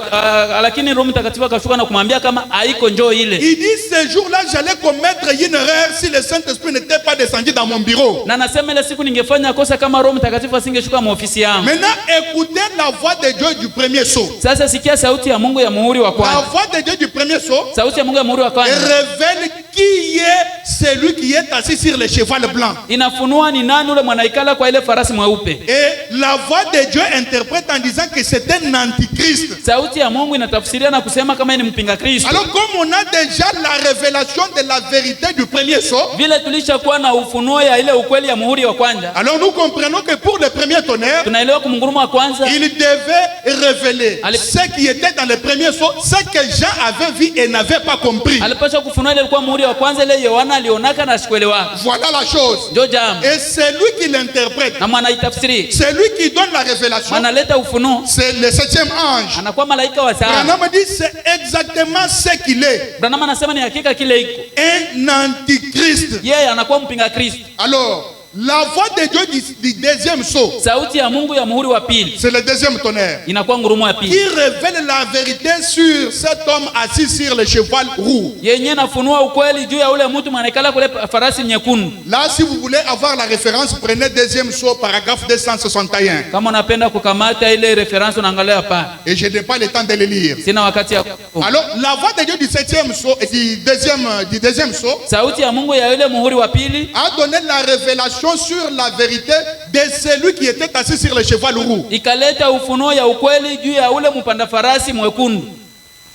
lakini Roho Mtakatifu akashuka na kumwambia kama haiko njoo ile. Il dit ce jour-là j'allais commettre une erreur si le Saint-Esprit n'était pas descendu dans mon bureau. Na nasema ile siku ningefanya kosa kama Roho Mtakatifu asingeshuka mu ofisi yangu. Maintenant écoutez la voix de Dieu du premier saut. Sasa sikia sauti ya Mungu ya muhuri wa La kwanza. voix de Dieu du premier saut Sauti ya Mungu ya muhuri wa kwanza révèle qui est celui qui est assis sur le cheval blanc. inafunua ni nani ule mwanaikala kwa ile farasi mweupe. Et la voix de Dieu interprète en disant que c'est un antichrist. Sauti ya Mungu inatafsiria na kusema kama ni mpinga Kristo. Alors comme on a déjà la révélation de la vérité du premier saut, Vile tulishakuwa na ufunuo ya ile ukweli ya muhuri wa kwanza, alors nous comprenons que pour le premier tonnerre, tunaelewa kumngurumo wa kwanza il devait révéler ce qui était dans le premier saut, ce que Jean avait vu et n'avait pas compris. alipaswa kufunua ile ilikuwa muhuri wa kwanza ile Yohana alionaka na sikuelewa. Voilà la chose. Ndio jambo. Et c'est lui qui l'interprète. Na mwanaitafsiri C'est lui qui donne la révélation. analeta ufunuo, C'est le septième ange. anakuwa malaika wa saba. Branham dit c'est exactement ce qu'il est. Branham anasema ni hakika kile iko. Un antichrist. Yeye anakuwa mpinga Kristo. Alors, la voix de Dieu du deuxième saut, Sauti ya Mungu ya muhuri wa pili c'est le deuxième tonnerre, inakuwa ngurumo ya qui pili. révèle la vérité sur cet homme assis sur le cheval roux. Yenye nafunua ukweli juu ya ule mtu mwanakala kule farasi nyekundu. Là, si vous voulez avoir la référence, prenez deuxième saut, paragraphe 261. Kama unapenda kukamata ile reference unaangalia hapa. Et je n'ai pas le temps de le lire. Sina wakati ya Alors, la voix de Dieu du septième saut et du deuxième saut sauti ya Mungu ya ile muhuri wa pili a donné la révélation sur la vérité de celui qui était assis sur le cheval roux. ikaleta ufunuo ya ukweli juu ya ule mpanda farasi mwekundu.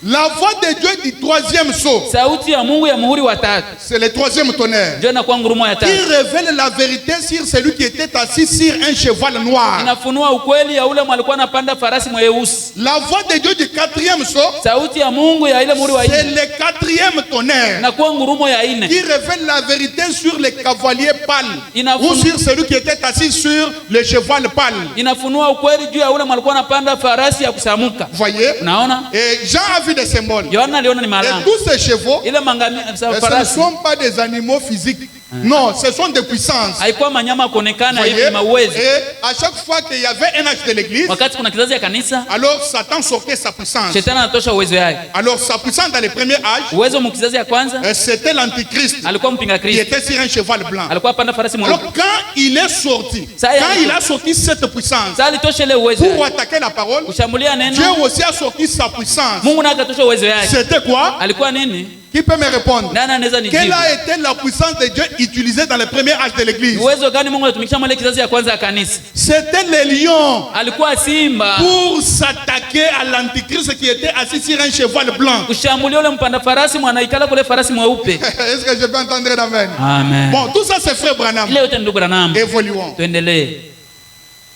La voix de Dieu du troisième saut, Sauti ya Mungu ya muhuri wa tatu c'est le troisième tonnerre, ndio inakuwa ngurumo ya qui tatu. révèle la vérité sur celui qui était assis sur un cheval noir. Inafunua ukweli ya ule mwalikuwa anapanda farasi mweusi. La voix de Dieu du quatrième saut, Sauti ya Mungu ya ile muhuri wa c'est nne le quatrième tonnerre, inakuwa ngurumo ya nne. qui révèle la vérité sur le cavalier pâle Inafunu- ou sur celui qui était assis sur le cheval pâle. Inafunua ukweli juu ya ule mwalikuwa anapanda farasi ya kusamuka. Voyez? Unaona? Et Jean a vu des symboles. Yohana aliona ni Et malama. tous ces chevaux, Ile mangamia ce ne farasi sont pas des animaux physiques. Non, ce sont des puissances. Haikuwa manyama kuonekana Voyez? hivi mauwezo. Et à chaque fois qu'il y avait un âge de l'église, Wakati kuna kizazi ya kanisa, alors Satan sortait sa puissance. shetani anatosha uwezo yake. Alors sa puissance dans les premiers âges, Uwezo mu kizazi ya kwanza c'était l'antichrist alikuwa mpinga qui Kristo. était sur un cheval blanc. Alikuwa panda farasi mweupe. Alors quand il est sorti, Ça y est, quand il a sorti cette puissance Sasa alitosha ile uwezo pour yake. attaquer la parole, Kushambulia Dieu neno, aussi a sorti sa puissance. Mungu naye akatosha uwezo yake. C'était quoi? Alikuwa nini? Qui peut me répondre? Nani anaweza Quelle nijibu? a été la puissance de Dieu utilisée dans les premiers âges de l'église? Uwezo gani Mungu anatumikisha mwele kizazi ya kwanza ya kanisa? C'était les lions Alikuwa simba. pour s'attaquer à l'antichrist qui était assis sur un cheval blanc. Kushambulia ule mpanda farasi mwanaikala kule farasi mweupe. Est-ce que je peux entendre un amen? Amen. Bon, tout ça c'est frère Branham. Ile yote ndugu Branham. Évoluons. Tuendelee.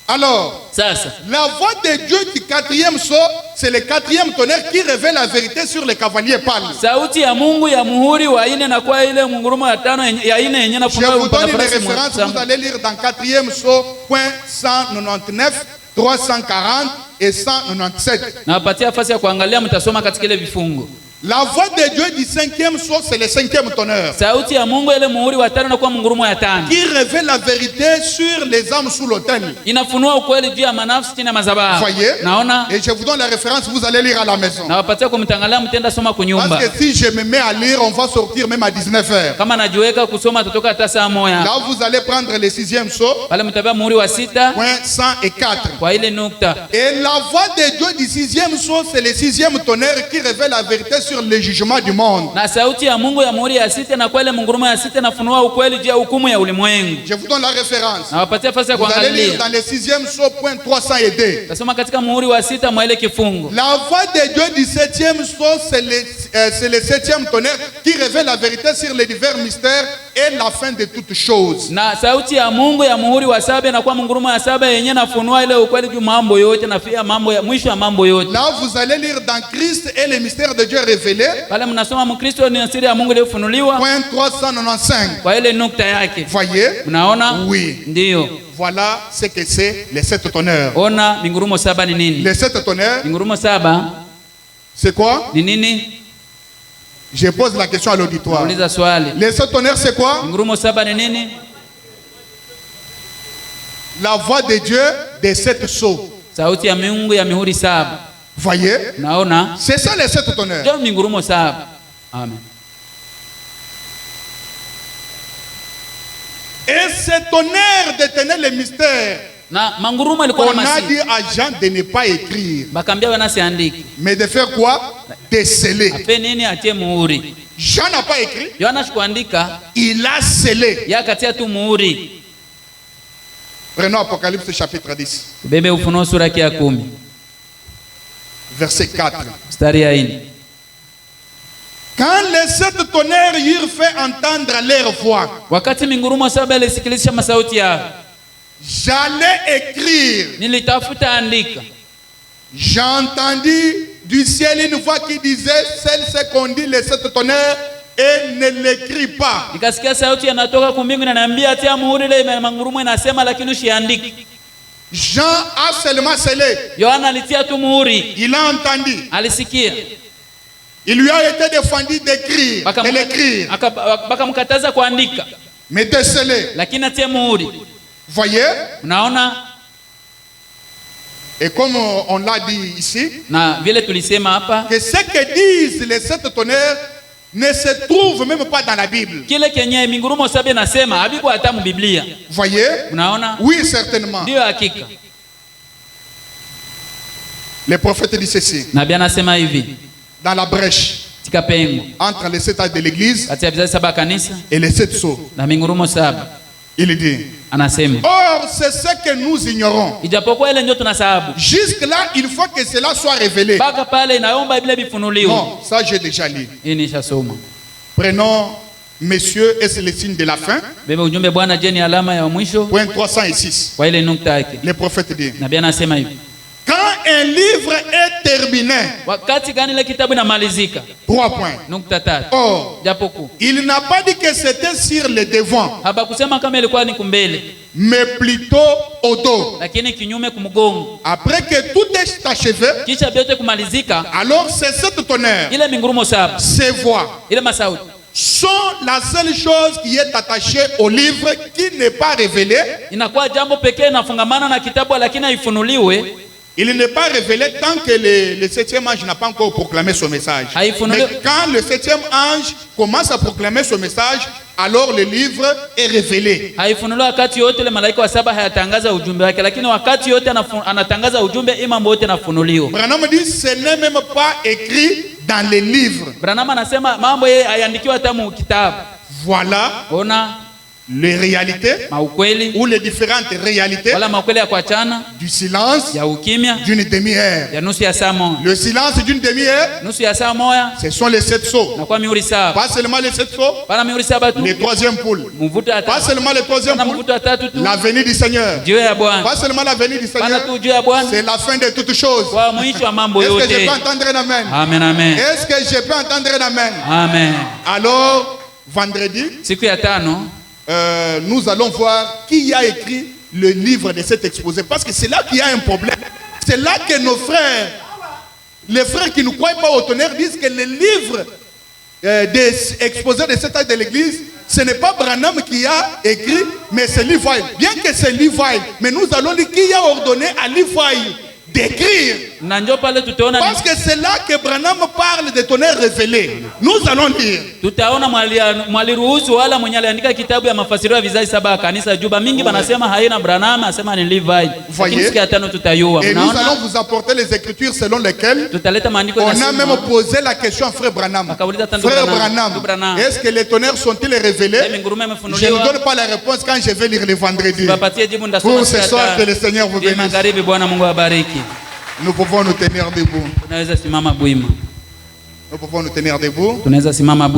Alors, Sasa, la voix de Dieu du quatrième saut, c'est le quatrième tonnerre qui révèle la vérité sur les cavaliers pâles. sauti ya Mungu ya muhuri wa ine na kwa ile mungurumo ya tano ya ine yenye Je nafunua vous donne mpanda une farasi référence, vous mweupe. allez lire dans quatrième saut, point 199, 340 et 197. Na wapatia nafasi ya kuangalia, mtasoma katika ile vifungo. La voix de Dieu du cinquième saut, c'est le cinquième tonnerre Sauti ya Mungu ile muhuri wa tano na kwa mungurumo ya tano. qui révèle la vérité sur les âmes sous l'autel. Inafunua ukweli juu ya manafsi chini ya madhabahu. Voyez? Naona Et je vous donne la référence, vous allez lire à la maison. na wapatia kumtangalia, mtenda soma kunyumba. Parce que si je me mets à lire, on va sortir même à 19h. Kama najiweka kusoma tutoka hata saa moja. Là, vous allez prendre le sixième saut, Pale mtabia muhuri wa sita point 104. kwa ile nukta. Et la voix de Dieu du sixième saut, c'est le sixième tonnerre qui révèle la vérité sur le jugement du monde. Na sauti ya Mungu ya muhuri ya sita na kwa ile mungurumo ya sita nafunua ukweli juu ya hukumu ya ulimwengu. Je vous donne la référence. Na wapatia nafasi ya Vous allez lire kuangalia. dans le sixième saut, point 302. Tasoma katika muhuri wa sita mwa ile kifungo. La voix de Dieu du septième saut, c'est le septième tonnerre qui révèle la vérité sur les divers mystères et la fin de toutes choses. Na sauti ya Mungu ya muhuri wa saba na kwa mungurumo ya saba yenye nafunua ile ukweli juu mambo yote na pia mambo ya mwisho ya mambo yote. Là, vous allez lire dans Christ et les mystères de Dieu révélés, Pale mnasoma Mkristo ni siri ya Mungu iliyofunuliwa point 395. kwa ile nukta yake. Voyez? Unaona? Oui. Ndiyo. Voilà ce que c'est les sept tonnerres. Ona mingurumo saba ni nini? Les sept tonnerres, Mingurumo saba c'est quoi? ni nini? Je pose la question à l'auditoire. Nauliza swali. Les sept tonnerres, c'est quoi? Mingurumo saba ni nini? La voix de Dieu des sept sceaux. Sauti ya Mungu ya mihuri saba. Voyez? Naona? C'est ça les sept tonnerres. Ndio mingurumo saba. Amen. Et ces tonnerres détenaient les mystères. Na mangurumo ilikuwa On na a dit masi. à Jean de ne pas écrire, Bakambia wana siandiki. mais de faire quoi? De sceller. Ape nini atie muhuri. Jean n'a pas écrit, Yohana shikuandika, il a scellé. yakatia tu muhuri. Prenons Apocalypse chapitre 10, Bebe Ufunuo sura ya 10, verset 4. mstari ya 4. Quand les sept tonnerres eurent fait entendre leur voix, Wakati mingurumo saba ilisikilizisha masauti yao, j'allais écrire. nilitafuta andika. J'entendis du ciel une voix qui disait, celle qu'on dit les sept tonnerres et ne l'écris pas. Nikasikia sauti yanatoka kumbingu inaniambia tia muhuri ile mangurumo inasema lakini usiandike. Jean a seulement scellé. Yohana alitia tu muhuri. Il a entendu. Alisikia. Il lui a été défendu d'écrire, de l'écrire, Bakamkataza kuandika. mais de sceller. Lakini atia muhuri. Voyez? Unaona? Et comme on l'a dit ici, Na vile tulisema hapa, que ce que disent les sept tonnerres ne se trouve même pas dans la Bible. kile kenye mingurumo saba nasema habiku hata mu Biblia. Voyez? Unaona? Oui, certainement. Ndio hakika. Le prophète dit ceci, Nabii anasema hivi, dans la brèche tika pengo entre les sept âges de l'église kati ya vizazi saba kanisa et les sept sceaux. na mingurumo saba. Il dit, Anasema, or c'est ce que nous ignorons. ijapokuwa ile ndio tunasahabu. Jusque-là, il faut que cela soit révélé. Baka pale inaomba Biblia bifunuliwe. Non, ça j'ai déjà lu. Hii nishasoma. Prenons, messieurs, est-ce le signe de la fin? Bebe ujumbe Bwana je ni alama ya mwisho Point 306. kwa ile nukta yake. Le prophète dit, Nabii anasema hivi, quand un livre est terminé, wakati gani ile kitabu inamalizika? 3 points. Nukta tatu. Or, Japoku il n'a pas dit que c'était sur le devant, habakusema kama ilikuwa ni kumbele, mais plutôt au dos. lakini kinyume kumgongo. Après que tout est achevé, Kisha vyote kumalizika, alors c'est cette tonnerre, ile mingurumo saba, ces voix, ile masauti sont la seule chose qui est attachée au livre qui n'est pas révélé. Inakuwa jambo pekee inafungamana na kitabu lakini haifunuliwe. Il n'est pas révélé tant que le septième ange n'a pas encore proclamé son message. Mais quand le septième ange commence à proclamer son message, alors le livre est révélé. Haifunuliwa wakati yote ile malaika wa saba hayatangaza ujumbe wake, lakini wakati yote anatangaza ujumbe mambo yote nafunuliwa. Branham dit ce n'est même pas écrit dans les livres. Branham anasema mambo yeye hayaandikiwa hata mu kitabu. Voilà. Ona les réalités ou les différentes réalités du silence d'une demi-heure. Le silence d'une demi-heure, ce sont les 7 sceaux. Pas seulement les 7 sceaux, les troisième poules. Pas seulement les troisième poules, la venue du Seigneur. Pas seulement la venue du Seigneur, c'est la fin de toutes choses. Est-ce que je peux entendre un amen? Amen, amen. Est-ce que je peux entendre un amen? Amen. Alors, vendredi, nous allons voir qui a écrit le livre de cet exposé. Parce que c'est là qu'il y a un problème. C'est là que nos frères, les frères qui ne croient pas au tonnerre, disent que le livre des exposés de cet âge de l'église, ce n'est pas Branham qui a écrit, mais c'est Levi. Bien que c'est Levi, mais nous allons dire qui a ordonné à Levi d'écrire. Parce que c'est là que Branham parle de tonnerre révélé. Nous allons lire. Tutaona mwaliruhusu wala mwenye aliandika kitabu ya mafasiri ya vizazi saba ya kanisa juba mingi banasema haina Branham, asema ni Levi. Et nous allons vous apporter les écritures selon lesquelles on a même posé la question à frère Branham. Frère Branham, est-ce que les tonnerres sont-ils révélés? Je ne donne pas la réponse quand je vais lire le vendredi. Pour ce soir, que le Seigneur vous bénisse. Nous pouvons nous tenir debout. Nous pouvons nous tenir debout.